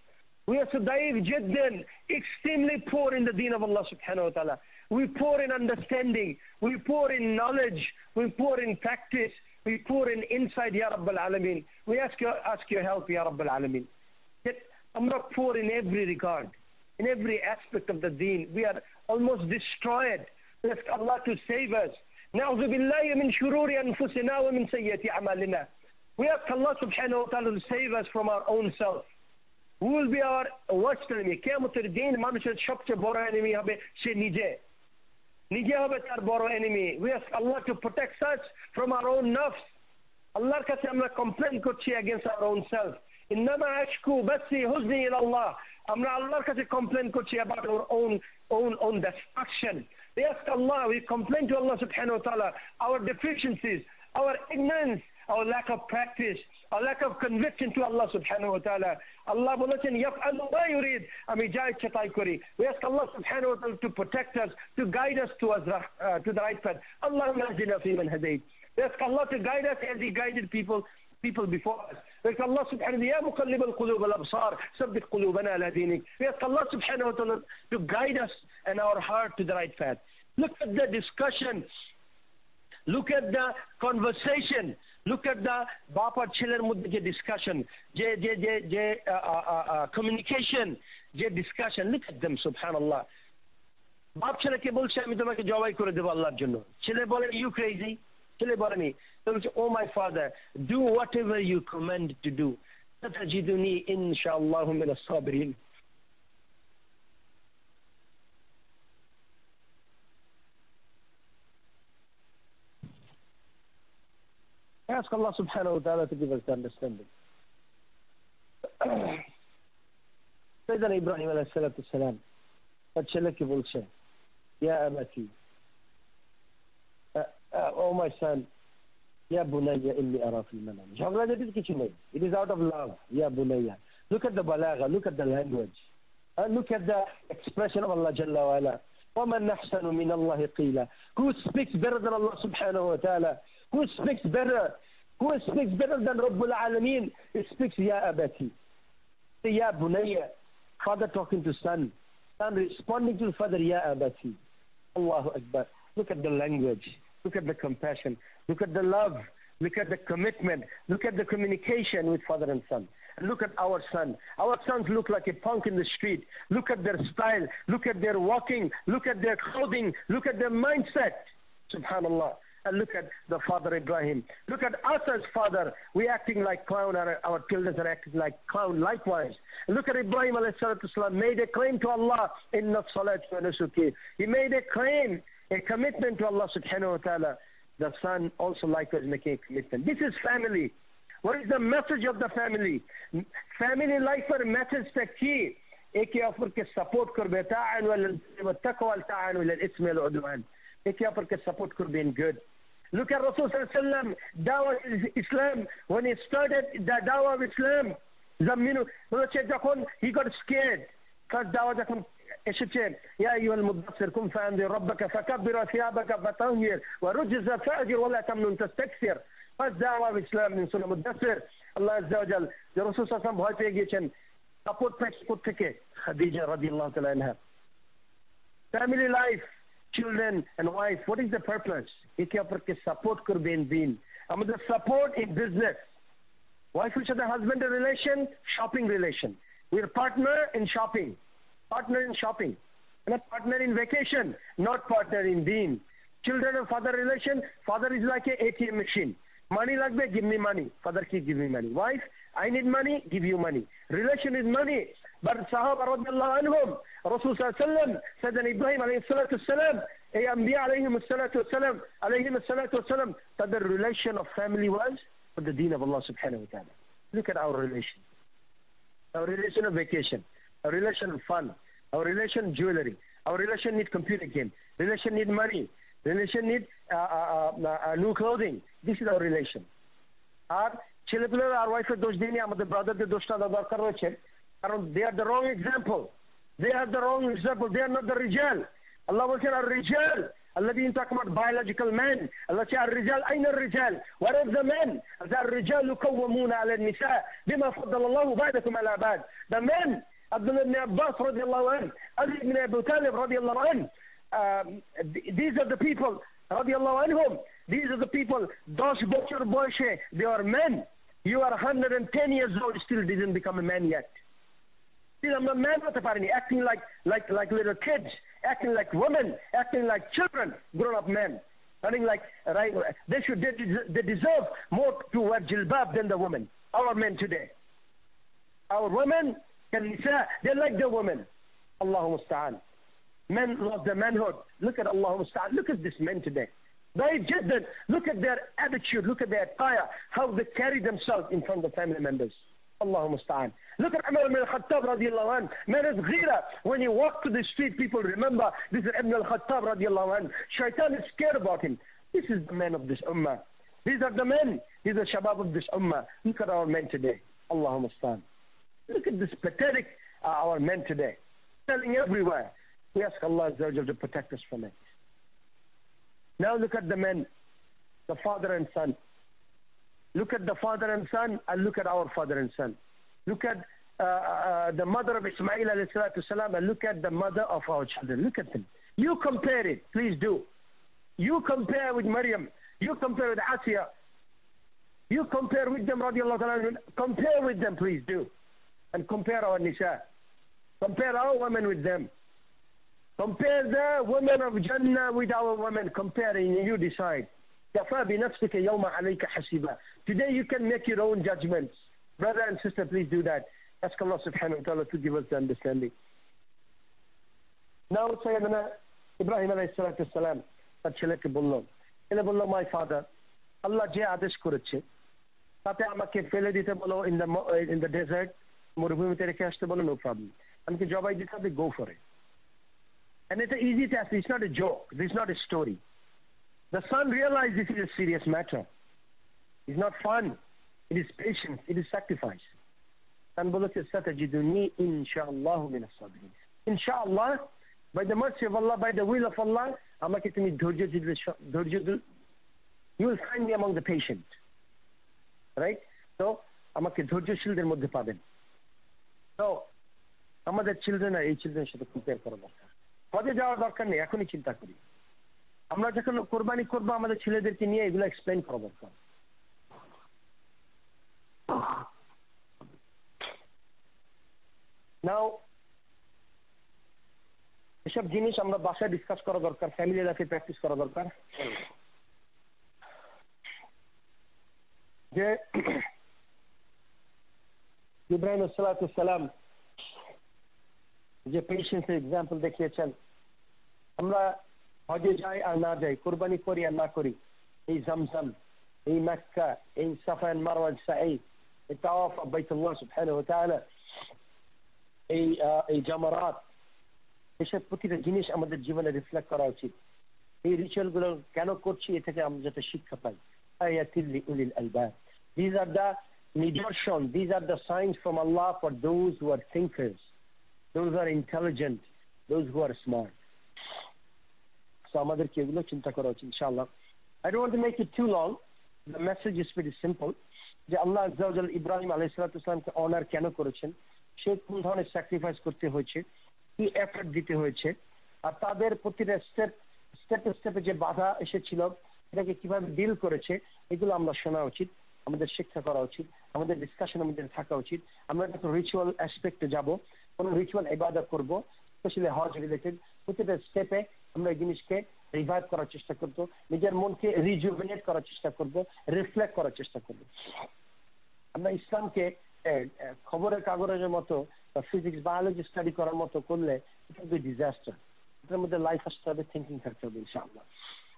We are so daif jiddan, extremely poor in the deen of Allah subhanahu wa ta'ala. We poor in understanding. We poor in knowledge. We poor in practice. We poor in insight, Ya Rabbal Alameen. We ask your help, Ya Rabbal Alameen. Yet, I'm not poor in every regard. In every aspect of the deen. We are almost destroyed. We ask Allah to save us. نَعُوذُ بِاللَّهِ مِنْ شُرُورِ أَنفُسِنَا وَمِنْ سَيِّئَاتِ أَعْمَالِنَا. We ask Allah subhanahu wa ta'ala to save us from our own self. Who will be our worst enemy? Qiyamutul Deen, মানুষের সবচেয়ে বড় enemy হবে সে নিজে হবে তার বড় enemy. We ask Allah to protect us from our own nafs. আল্লাহর কাছে আমরা complain করছি against our own self. إنما أشكو بثي حزني إلى الله. আমরা আল্লাহর কাছে complain করছি about our own destruction. We ask Allah, we complain to Allah subhanahu wa ta'ala our deficiencies, our ignorance, our lack of practice, our lack of conviction to Allah subhanahu wa ta'ala. Allah বলেছেন ইয়াফআলু মা ইউরিদ, আমি যা ইচ্ছা তাই করি. We ask Allah subhanahu wa ta'ala to protect us, to guide us to the right path. Allahumma hdina fi man hadayt. We ask Allah to guide us as He guided people before us. We ask Allah subhanahu wa ta'ala, ya muqallib al-qulub wal-absar, sabbit qulubana ala dinik. We ask Allah subhanahu wa ta'ala to guide us and our heart to the right path. Look at the discussion. Look at the conversation. Look at the Bapa Chiller Mudde discussion, communication, discussion. Look at them, subhanallah. Bap Chiller ke bolche ami tomake jawai kore debo Allahর জন্য. Chiller bole, you crazy? Chiller bole me. Oh my father, do whatever you command to do. Satajiduni inshallah min as-sabirin. Ask Allah subhanahu wa ta'ala to give us the understanding. Sayyidina Ibrahim alayhi salatu salam, তার ছেলেকে বলছে, Ya abati, oh my son, Ya bunayya inni ara fil manam. ঝগড়াঝাটির কিছু নেই. It is out of love. Ya bunayya. Look at the balagha, look at the language. Look at the expression of Allah Jalla wa ala. وَمَنْ نَحْسَنُ مِنَ اللَّهِ قِيلًا. Who speaks better than Allah subhanahu wa ta'ala? Who speaks better? Who speaks better than Rabbul Alameen? He speaks Ya abati. Ya bunayya. Father talking to son. Son responding to father, Ya abati. Allahu Akbar. Look at the language. Look at the compassion. Look at the love. Look at the commitment. Look at the communication with father and son. And look at our son. Our sons look like a punk in the street. Look at their style. Look at their walking. Look at their clothing. Look at their mindset. Subhanallah. And look at the father Ibrahim. Look at us as father. We acting like clown. Our children are acting like clown likewise. And look at Ibrahim alayhi salatu salam made a claim to Allah. Inna salati wa nusuki. He made a claim, a commitment to Allah subhanahu wa ta'ala. the son also likewise making a commitment. This is family. What is the message of the family? Family life or message the key. एके अपर के support करबे ताआनु والتقوى والتعاون على الإثم والعدوان. एके अपर के support करबे in good. Look at Rasul sallallahu alaihi wasallam, dawah Islam, when he started the dawah of Islam, zaminu, he got scared. First dawah যখন এসেছে, يا أيها المدثر قم فأنذر ربك فكبر ثيابك فطهر ورجز فأجر ولا تمنن تستكثر. First dawah of Islam in Surah Mudaththir, Allah Azza wa Jal, the Rasul sallallahu alaihi wasallam ভয় পেয়ে গিয়েছেন, support থেকে Khadija radiyallahu ta'ala anha. Family life, children and wife, what is the purpose? एके अपर के support करबे in deen. আমাদের support in business. Wife with the husband relation, shopping relation. We're partner in shopping. Partner in shopping. And a partner in vacation, not partner in deen. Children and father relation, father is like a ATM machine. Money lagbe, give me money. Father keep give me money. Wife, I need money, give you money. Relation is money. But Sahaba radiallahu anhum, Rasul sallallahu alayhi wa sallam, Sayyidina Ibrahim alayhi salatu wasalam, Anbiya alayhim salatu wasalam, alayhim salatu wasalam, that the relation of family was for the deen of Allah subhanahu wa ta'ala. Look at our relation. Our relation of vacation, our relation of fun, our relation of jewelry, our relation need computer game, relation need money, relation need new clothing. This is our relation. Our children, our wife, those dini, our brother, the dosta, the darkar roche, they are the wrong example. They are the wrong example. They are not the rijal. Allah will say, al-rijal. الذين talk about biological men. Allah says, الرجال أين الرجال? Where are the men? الرجال قوامون على النساء بما فضل الله بعضكم على بعض. The men, Abdullah ibn Abbas رضي الله عنه, Ali ibn Abu Talib رضي الله عنه, these are the people رضي الله عنهم. These are the people, 10 bochor boyshe, they are men. You are 110 years old, still didn't become a man yet. Still I'm a man, acting like little kids, acting like women, acting like children, grown-up men. Running like, right, they deserve more to wear jilbab than the women. Our men today. Our women, they like the women. Allahu musta'an. Men love the manhood. Look at Allahu musta'an. Look at these men today. They just that. Look at their attitude. Look at their attire. How they carry themselves in front of family members. Allahu musta'an. Look at Umar ibn al-Khattab radiallahu anh. Man is ghira. When he walked to the street, people remember this is Ibn al-Khattab radiallahu anh. Shaitan is scared about him. This is the man of this ummah. These are the men. These are shabab of this ummah. Look at our men today. Allahu musta'an. Look at this pathetic, our men today. Selling everywhere. We ask Allah Azza wa Jalla to protect us from it. Now look at the men, the father and son. Look at the father and son, and look at our father and son. Look at the mother of Ismail alayhi salatu salam, and look at the mother of our children. Look at them. You compare it, please do. You compare with Maryam. You compare with Asiya. You compare with them, radiallahu ta'ala. Compare with them, please do. And compare our nisa. Compare our women with them. Compare the women of Jannah with our women. Compare and you decide. كَفَى بِنَفْسِكَ يَوْمَ عَلَيْكَ حَسِيبًا. Today you can make your own judgments. Brother and sister, please do that. Ask Allah subhanahu wa ta'ala to give us the understanding. Now Sayyidina Ibrahim alayhi salatu salam, তার ছেলেকে বলল, ছেলে বলল, my father, Allah যে আদেশ করেছে, তাতে আমাকে ফেলে দিতে বলো in the desert, মরুভূমিতে রেখে আসতে বলো, no problem. আমাকে জবাই দিতে হবে, go for it. And it's an easy task. It's not a joke. This is not a story. The son realized this is a serious matter. It's not fun. It is patience. It is sacrifice. And satajiduni insha'Allah min as-sabirin. Insha'Allah, by the mercy of Allah, by the will of Allah, you will find me among the patient. Right? So, আমাকে ধৈর্যশীলদের মধ্যে পাবেন. So, আমাদের children আর এই children সাথে compare করা দরকার. হজে যাওয়ার দরকার নেই, এখনই চিন্তা করি। আমরা যখন কোরবানি করব আমাদের ছেলেদেরকে নিয়ে এগুলো এক্সপ্লেইন করা দরকার। নাও এসব জিনিস আমরা বাসায় ডিসকাস করা দরকার, ফ্যামিলি লাইফে প্র্যাকটিস করা দরকার। যে ইব্রাহিম আলাইহিস সালাম যে পেশেন্সের এক্সাম্পল দেখিয়েছেন, আমরা হজে যাই আর না যাই, কোরবানি করি আর না করি, এই জামজাম, এই মক্কা, এই সাফা এন্ড মারওয়া সাই, এই তাওয়াফ বাইতুল্লাহ সুবহানাহু ওয়া তাআলা, এই জামারাত, এসব প্রতিটা জিনিস আমাদের জীবনে রিফ্লেক্ট করা উচিত। এই রিচুয়াল গুলো কেন করছি এ থেকে আমরা যাতে শিক্ষা পাই। আয়াতিল লিউলিল আলবাব, these are the নিদর্শন, these are the signs from Allah for those who are thinkers, those who are intelligent, those who are smart. So আমাদেরকে এগুলো চিন্তা করা উচিত ইনশাআল্লাহ। I don't want to make it too long. The message is pretty simple. যে আল্লাহ আযজা ওয়া জাল্লা ইব্রাহিম আলাইহিস সালামকে অনার কেন করেছেন, সে কোন ধরনের স্যাক্রিফাইস করতে হয়েছে, কি এফর্ট দিতে হয়েছে, আর তাদের প্রতিটা স্টেপে যে বাধা এসেছিল এটাকে কিভাবে ডিল করেছে, এগুলো আমরা শোনা উচিত, আমাদের শিক্ষা করা উচিত, আমাদের ডিসকাশনের মধ্যে থাকা উচিত। আমরা একটা রিচুয়াল অ্যাসপেক্টে যাব, কোন রিচুয়াল ইবাদত করব, স্পেশালি হজ রিলেটেড, প্রতিটা স্টেপে আমরা এই জিনিসকে রিভাইভ করার চেষ্টা করব, নিজের মনকে রিজুভিনেট করার চেষ্টা করব, রিফ্লেক্ট করার চেষ্টা করব। আমরা ইসলামকে খবরের কাগজের মতো বা ফিজিক্স বায়োলজি স্টাডি করার মতো করলে এটা হবে ডিজাস্টার। এটার মধ্যে লাইফ আসতে হবে, থিঙ্কিং থাকতে হবে ইনশাআল্লাহ।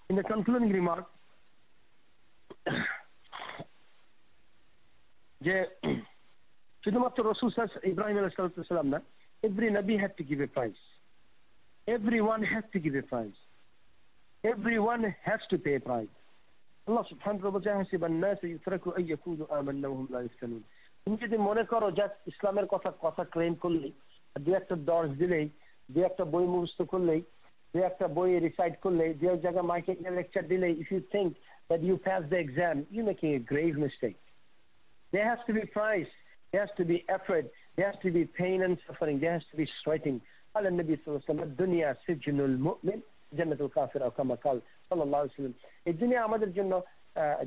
ইন দ্য কনক্লুডিং রিমার্ক, যে শুধুমাত্র রাসূল ইব্রাহিম আলাইহিস সালাম না, every nabi had to give a price, everyone has to give a price, everyone has to pay a price. Allah subhanahu wa ta'ala حسب الناس يتركوا أن يقولوا آمنا وهم لا يفتنون। তুমি যদি মনে করো যে ইসলামের কথা ক্লেম করলেই, দু একটা দর্শ দিলেই, দু একটা বই মুখস্থ করলেই, দু একটা বই রিসাইট করলেই, দু এক জায়গায় মাইকে লেকচার দিলেই, if you think that you pass the exam, you're making a grave mistake. There has to be price, there has to be effort, there has to be pain and suffering, there has to be sweating. قال النبي صلى الله عليه وسلم الدنيا سجن المؤمن جنة الكافر أو كما قال صلى الله عليه وسلم। এই দুনিয়া আমাদের জন্য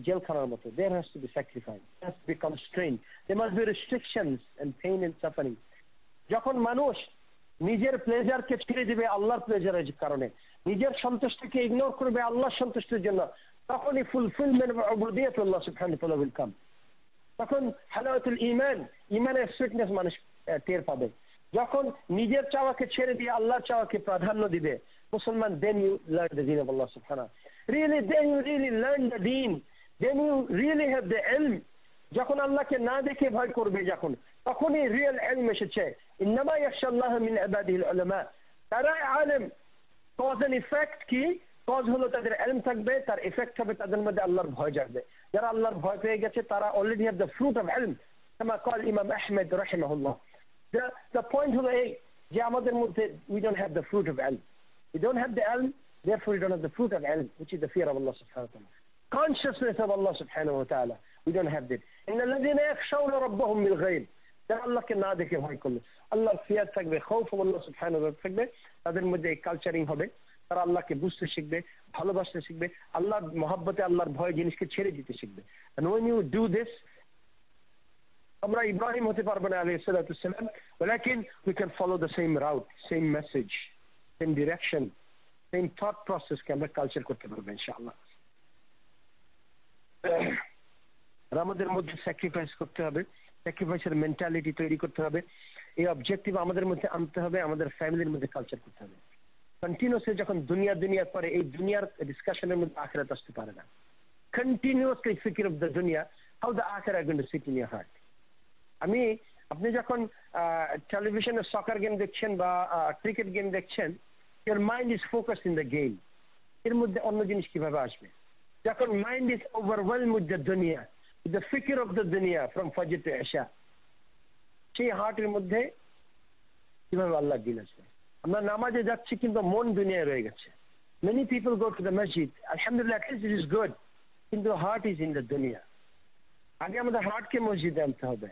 জেলখানার মতো। There has to be sacrifice, there has to be constraint, there must be restrictions and pain and suffering. যখন মানুষ নিজের প্লেজারকে ছেড়ে দিবে আল্লাহর প্লেজারের কারণে, নিজের সন্তুষ্টিকে ইগনোর করবে আল্লাহর সন্তুষ্টির জন্য, তখনই ফুলফিলমেন্ট অফ উবুদিয়্যাত আল্লাহ সুবহানাহু ওয়া তাআলা will come। তখন হালাওয়াতুল ঈমান, ঈমানের সুইটনেস মানুষ টের পাবে। যখন নিজের চাওয়াকে ছেড়ে দিয়ে আল্লাহর চাওয়াকে প্রাধান্য দিবে মুসলমান, then you learn the deen of Allah subhanahu, really then you really learn the deen, then you really have the ilm। যখন আল্লাহকে না দেখে ভয় করবে, যখন তখনই রিয়েল ইলম এসেছে। ইন্নামা ইয়াখশাল্লাহ মিন ইবাদিহিল উলামা, তারা আলেম। কজ এন্ড ইফেক্ট কি? কজ হলো তাদের ইলম থাকবে, তার ইফেক্ট হবে তাদের মধ্যে আল্লাহর ভয় জাগবে। যারা আল্লাহর ভয় পেয়ে গেছে তারা already have the fruit of ইলম, কামা ক্বাল ইমাম আহমদ রাহিমাহুল্লাহ। দ্য পয়েন্ট হলো এই যে আমাদের মধ্যে we don't have the fruit of ilm, we don't have the ilm, therefore we don't have the fruit of ilm, which is the fear of Allah subhanahu wa ta'ala, consciousness of Allah subhanahu wa ta'ala, we don't have that. innal ladhina yakhshawna rabbahum bil ghayb, যারা আল্লাহকে না দেখে ভয় করলে আল্লাহর fear থাকবে, খৌফ আল্লাহ সুবহানাহু ওয়া তাআলা থাকবে, তাদের মধ্যে এই কালচারিং হবে, তারা আল্লাহকে বুঝতে শিখবে, ভালোবাসতে শিখবে, আল্লাহর মহব্বতে আল্লাহর ভয় জিনিসকে ছেড়ে দিতে শিখবে। and when you do this, আমরা ইব্রাহিম হতে পারবো না আলাইহিস সালাতু ওয়াস সালাম, but we can follow the same route, same message, same direction, same thought process কে আমরা কালচার করতে পারবো ইনশাআল্লাহ। আমাদের মধ্যে স্যাক্রিফাইস করতে হবে, স্যাক্রিফাইসের মেন্টালিটি তৈরি করতে হবে, এই অবজেক্টিভ আমাদের মধ্যে আনতে হবে, আমাদের ফ্যামিলির মধ্যে কালচার করতে হবে। কন্টিনিউসলি যখন দুনিয়া পরে এই দুনিয়ার ডিসকাশনের মধ্যে আখিরাত আসতে পারে না। কন্টিনিউসলি ফিকির অফ দ্য দুনিয়া, হাউ দ্য আখিরাত going to sit in your heart. আপনি যখন টেলিভিশনে সকার গেম দেখছেন বা ক্রিকেট গেম দেখছেন, your mind is focused in the game, এর মধ্যে অন্য জিনিস কিভাবে আসবে? যখন mind is overwhelmed with the দুনিয়া, the fikr of the dunya from fajr to isha, সেই হার্টের মধ্যে কিভাবে আল্লাহ দিন আসবে? আমরা নামাজে যাচ্ছি কিন্তু মন দুনিয়ায় রয়ে গেছে। many people go to the masjid, alhamdulillah, it is good, কিন্তু heart is in the dunya। আগে আমাদের হার্টকে মসজিদে আনতে হবে।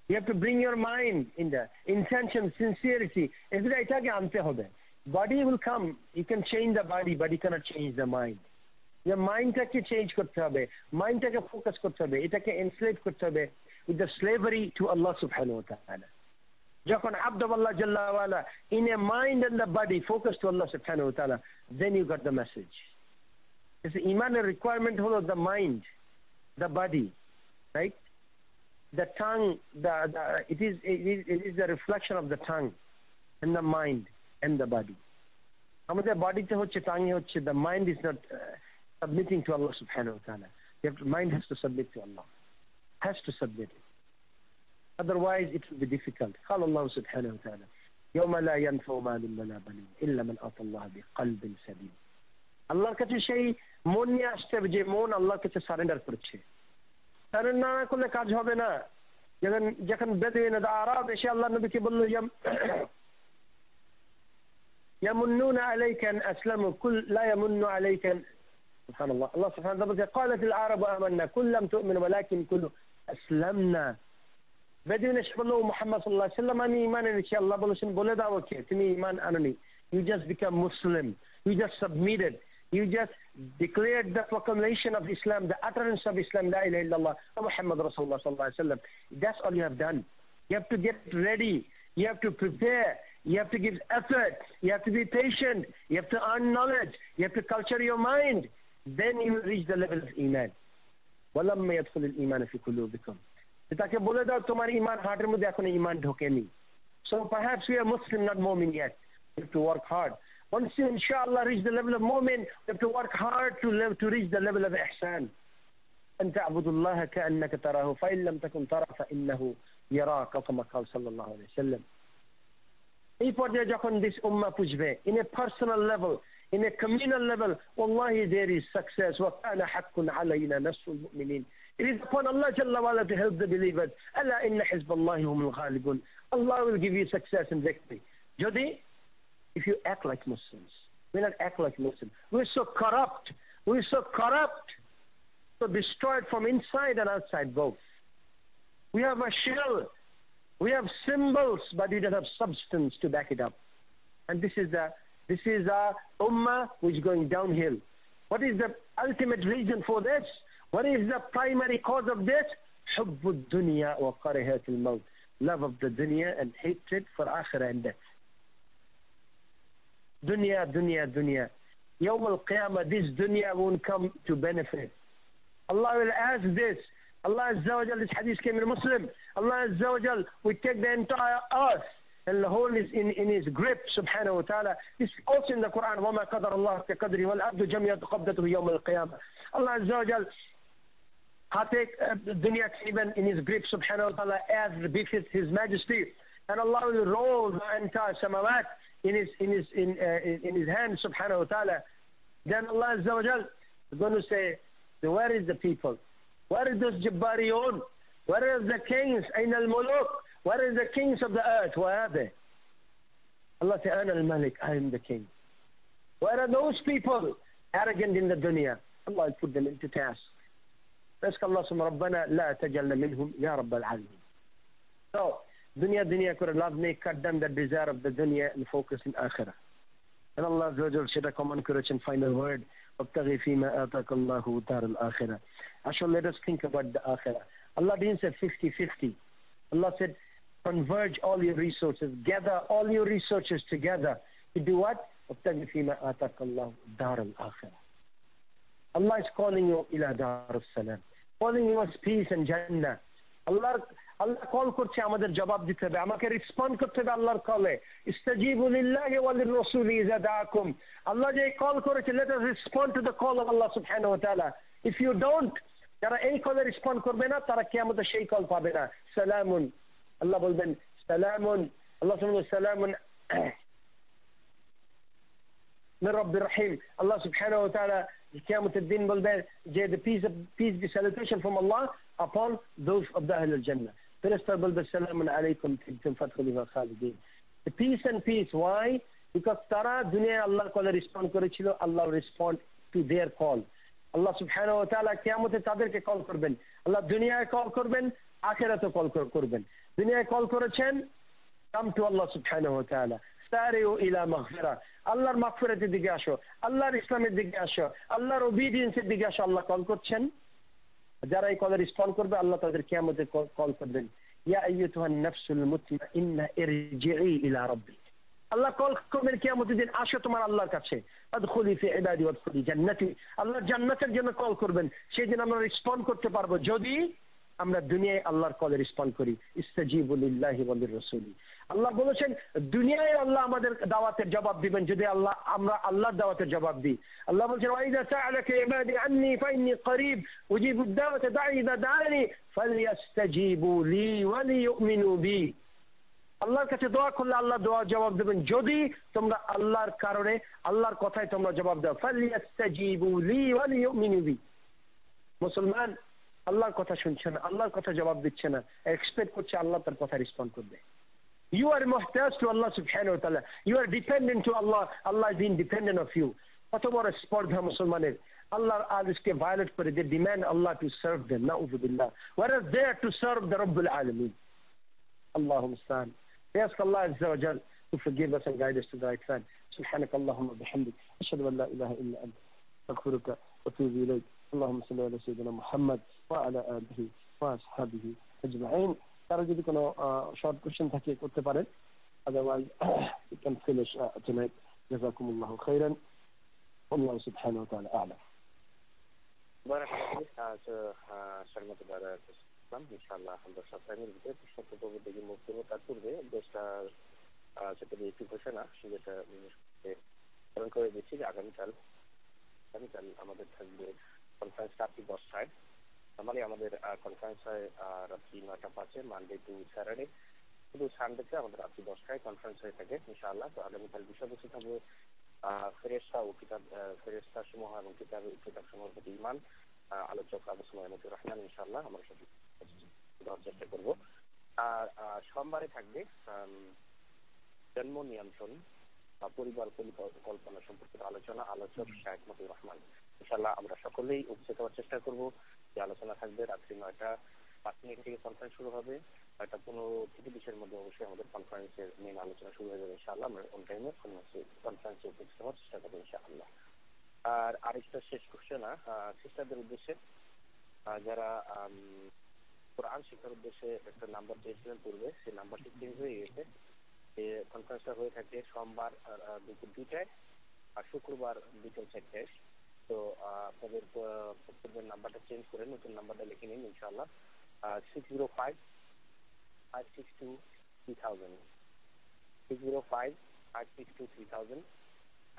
you have to bring your mind in the intention, sincerity, এটাকে আনতে হবে। body will come, you can change the body but you cannot change the mind। মাইন্ডটাকে চেঞ্জ করতে হবে, মাইন্ডটাকে ফোকাস করতে হবে, এটাকে এনস্লেভ করতে হবে with the slavery to Allah সুবহানাহু ওয়া তাআলা। যখন আব্দ আল্লাহ জাল্লা ওয়া আলা in a mind and the body focus to Allah সুবহানাহু ওয়া তাআলা, then you got the message. ঈমানের রিকোয়ারমেন্ট হলো the mind, the body, right? The tongue, it is the reflection of the tongue and the mind and the body। আমাদের বডিতে হচ্ছে, টাঙে হচ্ছে, the mind is not submitting to Allah subhanahu wa ta'ala. Mind has to submit to Allah. Has to submit it. Otherwise, it will be difficult. قال الله سبحانه وتعالى يوم لا ينفع مال ولا بنون إلا من أتى الله بقلب سليم. আল্লাহর কাছে সেই মন নিয়ে আসতে হবে যে মন আল্লাহর কাছে সারেন্ডার করছে। সারেন্ডার না করলে কাজ হবে না। যখন বেদুইন আরব এসে আল্লাহ নবীকে বলল يمنون عليك أن أسلموا كل لا يمن عليك سبحان الله الله سبحانه وتعالى قالت العرب آمنا كل لم تؤمن ولكن كل أسلمنا বেদুইন এসে বলল মুহাম্মদ সাল্লাল্লাহু আলাইহি ওয়াসাল্লাম আমি ঈমান এনেছি। আল্লাহ বলেছেন বলে দাও ওকে তুমি ঈমান আনোনি। You just become Muslim. You just submitted. You just declared the proclamation of Islam, the utterance of Islam, La ilaha illallah, Muhammad Rasulullah sallallahu alaihi wasallam. That's all you have done. You have to get ready. You have to prepare. You have to give effort. You have to be patient. You have to earn knowledge. You have to culture your mind. Then you will reach the level of Iman. وَلَمَّا يَدْخُلِ الْإِيمَانَ فِي قُلُوبِكُمْ. তাকে বলে দাও তোমার ঈমান হার্টের মধ্যে এখনো ঈমান ঢোকেনি। So perhaps we are Muslim, not Mu'min yet. We have to work hard. Once you, inshallah, reach the level of mu'min, you have to work hard to reach the level of ihsan. أن تعبد الله كأنك تراه فإن لم تكن ترى فإنه يراك كما قال صلى الله عليه وسلم. এই পর্যায়ে যখন this ummah পুজবে in a personal level, in a communal level, wallahi there is success. وَكَانَ حَقٌّ عَلَيْنَا نَصْرُ الْمُؤْمِنِينَ. It is upon Allah Jalla wa Ala to help the believers. أَلَا إِنَّ حِزْبَ اللَّهِ هُمُ الْغَالِبُونَ. Allah will give you success and victory. Jodi, if you act like Muslims, we not act like Muslims. We're so corrupt. We're so corrupt. So destroyed from inside and outside both. We have a shell. We have symbols, but we don't have substance to back it up. And this is a ummah which is going downhill. What is the ultimate reason for this? What is the primary cause of this? حب الدنيا وكراهية الموت. Love of the dunya and hatred for akhirah and death. Dunya, dunya, dunya. Yawm al-Qiyamah, this dunya won't come to benefit. Allah will ask this. Allah Azza wa Jal, this hadith came in Muslim. Allah Azza wa Jal will take the entire earth and the whole is in his grip, subhanahu wa ta'ala. This is also in the Quran. وَمَا قَدَرَ اللَّهُ كَقَدْرِهِ وَالْأَرْضُ جَمِيعًا قَبْضَتُهُ يَوْمَ الْقِيَامَةِ. Allah Azza wa Jal take dunya even in his grip, subhanahu wa ta'ala, as befits his majesty. And Allah will roll the entire samawat in his hand, subhanahu wa ta'ala. Then Allah Azza wa Jal is going to say, where is the people? Where is those Jabbariyun? Where is the kings? Ayn al-muluk? Where is the kings of the earth? Where are they? Allah says, Ana al-Malik, I am the king. Where are those people arrogant in the dunya? Allah will put them into task. Ask Allah subhanahu rabbana la tajalna minhum ya rabbal alamin. So, dunya could love me, cut down the desire of the dunya and focus in akhirah. And Allah said a common courage and final word. وَابْتَغِي فِي مَا آتَاكَ اللَّهُ دَارَ الْآخِرَةِ. Actually, let us think about the akhirah. Allah didn't say 50-50. Allah said, converge all your resources, gather all your resources together. To do what? وَابْتَغِي فِي مَا آتَاكَ اللَّهُ دَارَ الْآخِرَةِ. Allah is calling you ila dar as-salam. Calling you as peace and Jannah. Allah call করছে আমাদের জবাব দিতে হবে, আমাকে respond করতে হবে আল্লাহর কলে। ইস্তাজিবু লিল্লাহি ওয়া লির-রাসূলি ইযা দাআকুম। আল্লাহ যে কল করেছে, let us respond to the call of Allah subhanahu wa ta'ala. If you don't, যারা এই কলে রেসপন্ড করবে না তারা কিয়ামতে সেই কল পাবে না। সালামুন, আল্লাহ বলবেন সালামুন, আল্লাহ বলবেন সালামুন মির রাব্বির রহিম। আল্লাহ subhanahu wa ta'ala কিয়ামতের দিন বলবেন যে the peace be salutation from Allah upon those of the Ahl al-Jannah. First of all, Assalamu alaykum tibtum fadkhuluha khalidin. The peace and peace. Why? Because tara dunya Allah call respond করেছিল, Allah respond to their call. Allah subhanahu wa ta'ala কিয়ামতে তাদেরকে call করবেন। আল্লাহ দুনিয়ায় call করবেন, আখিরাতে call করবেন। দুনিয়ায় call করেছেন, come to Allah subhanahu wa ta'ala. Sarju ইলা মাগফিরা। আল্লাহর মাগফিরাতের দিকে আসো, আল্লাহর ইসলামের দিকে আসো, আল্লাহর ওবিডিয়েন্সের দিকে আসো। আল্লাহ কল করছেন। যারা এই কলে রেসপন্ড করবে আল্লাহ তাদের কিয়ামতে কল করবেন, ইয়া আইয়ুহান নাফসুল মুতমাইন্না ইরজিই ইলা রাব্বিক। আল্লাহ কল করবেন কিয়ামতের দিন, আসো তোমার আল্লাহর কাছে। আদখুলি ফি ইবাদি ওয়াদখুলি জান্নাতি। আল্লাহ জান্নাতের জন্য কল করবেন, সেই দিন আমরা রেসপন্ড করতে পারবো যদি আমরা দুনিয়ায় আল্লাহর কলে রেসপন্ড করি, ইস্তাজিবু লিল্লাহি ওয়া লির-রাসূলি। আল্লাহ বলেছেন দুনিয়ায় আল্লাহ আমাদের দাওয়াতের জবাব দিবেন যদি আমরা আল্লাহর দাওয়াতের জবাব দিই। আল্লাহ বলেছেন ওয়াইদা সাআলাকা ইবাদি আন্নী ফাইন্নী করিব উজিবু দাওয়াতা দাঈ ইযা দাআনি ফালইস্তাজিবু লি ওয়া লিইউমিনু বি। আল্লাহর কাছে দোয়া করলে আল্লাহ দোয়া জবাব দেবেন যদি তোমরা আল্লাহর কারণে আল্লাহর কথায় তোমরা জবাব দাও। ফালইস্তাজিবু লি ওয়া লিইউমিনু বি। মুসলমান আল্লাহর কথা শুনছে না, আল্লাহর কথা জবাব দিচ্ছে না, এক্সপেক্ট করছে আল্লাহ তার কথা রেসপন্ড করবে। You are muhtaj to Allah subhanahu wa ta'ala. You are dependent to Allah. Allah is independent of you. কত বড় স্পর্ধা মুসলমানের। আল্লাহর আদেশকে ভায়োলেট করে they demand Allah to serve them. Na'udhu billah. Whereas they are to serve the Rabbul Alameen. Allahumma musta'an. We ask Allah Azza wa Jal to forgive us and guide us to the right path. سبحانك اللهم وبحمدك أشهد أن لا إله إلا أنت أستغفرك وأتوب إليك. اللهم صل على سيدنا محمد وعلى آله وأصحابه أجمعين. তারা যদি কোনো short question থাকে করতে পারেন, otherwise we can finish tonight. জাযাকুমুল্লাহু খাইরান। আল্লাহু সুবহানাহু ওয়া তাআলা আ'লাম। ইনশাআল্লাহ আমরা সপ্তাহের ভিতরে প্রশ্ন করবো দেখি মুক্তি তার পূর্বে দেশটা সেটা একটি ঘোষণা সেটা পালন করে দিচ্ছি যে আগামীকাল আমাদের থাকবে কনফারেন্স রাত্রি 10টায়। নর্মালি আমাদের কনফারেন্স হয় রাত্রি 9টা 5 মানডে টু স্যাটারডে, শুধু সানডেতে আমাদের রাত্রি 10টায় কনফারেন্স হয়ে থাকে ইনশাআল্লাহ। তো আগামীকাল বিষয়বস্তু থাকবে ফেরেশতা ও কিতাব, ফেরেশতা সমূহ এবং কিতাব সমূহের প্রতি ঈমান। আলোচক আবু সুলাইমান রহমান ইনশাআল্লাহ আমরা সব দেওয়ার চেষ্টা করবো। আর সোমবারে থাকবে জন্ম নিয়ন্ত্রণ বা পরিবার পরিকল্পনা সম্পর্কিত আলোচনা, আলোচক শাহেদ মতিউর রহমান। ইনশাআল্লাহ আমরা সকলেই উপস্থিত হওয়ার চেষ্টা করবো। যে আলোচনা থাকবে রাত্রি 9টা 5 থেকে কনফারেন্স শুরু হবে। 9টা 15 মধ্যে অবশ্যই আমাদের কনফারেন্সের মেন আলোচনা শুরু হয়ে যাবে ইনশাআল্লাহ। আমরা অন টাইমে কনফারেন্সে উপস্থিত হওয়ার চেষ্টা করবো ইনশাআল্লাহ। আর আরেকটা শেষ ঘোষণা সিস্টারদের উদ্দেশ্যে, যারা কোরআন শিক্ষার উদ্দেশ্যে একটা নাম্বার চেয়েছিলেন পূর্বে, সেই নাম্বারটি চেঞ্জ হয়ে গেছে। কনফারেন্সটা হয়ে থাকে সোমবার দুপুর 2টায় আর শুক্রবার বিকেল 4টায়। তো আপনাদের পূর্বের নাম্বারটা চেঞ্জ করে নতুন নাম্বারটা লিখে নিন ইনশাআল্লাহ। 605-562-3000 605-562-3000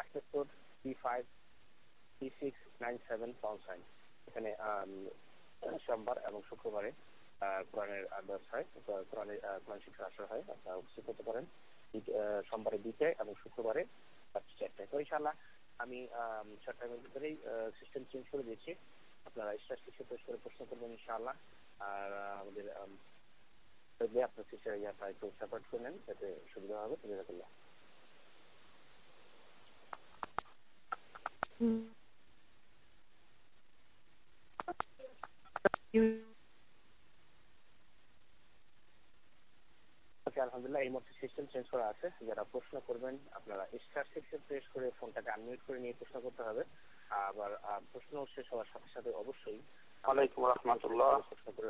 access code 353697 £। এখানে সোমবার এবং শুক্রবারে কোরআনের দর্স হয়, কোরআন শিক্ষার আসর হয়। আপনারা উপস্থিত হতে পারেন সোমবারে 2টায় এবং শুক্রবারে 4টায়। তো ইনশাআল্লাহ আমি শর্ট টাইমের ভিতরেই সিস্টেম চেঞ্জ করে দিয়েছি। আপনারা স্টার পেশ করে প্রশ্ন করবেন ইনশাআল্লাহ। আর আমাদের আপনার সিস্টার ইয়াটা একটু সাপোর্ট করে নেন, যাতে সুবিধা হবে। জাযাকাল্লাহ। আলহামদুলিল্লাহ এই মুহূর্তে সিস্টেম চেঞ্জ করা আছে। যারা প্রশ্ন করবেন আপনারা স্টার 6 প্রেস করে ফোনটাকে আনমিউট করে নিয়ে প্রশ্ন করতে হবে। আবার প্রশ্ন শেষ হওয়ার সাথে সাথে অবশ্যই ওয়ালাইকুম রাহমাতুল্লাহ প্রশ্ন করে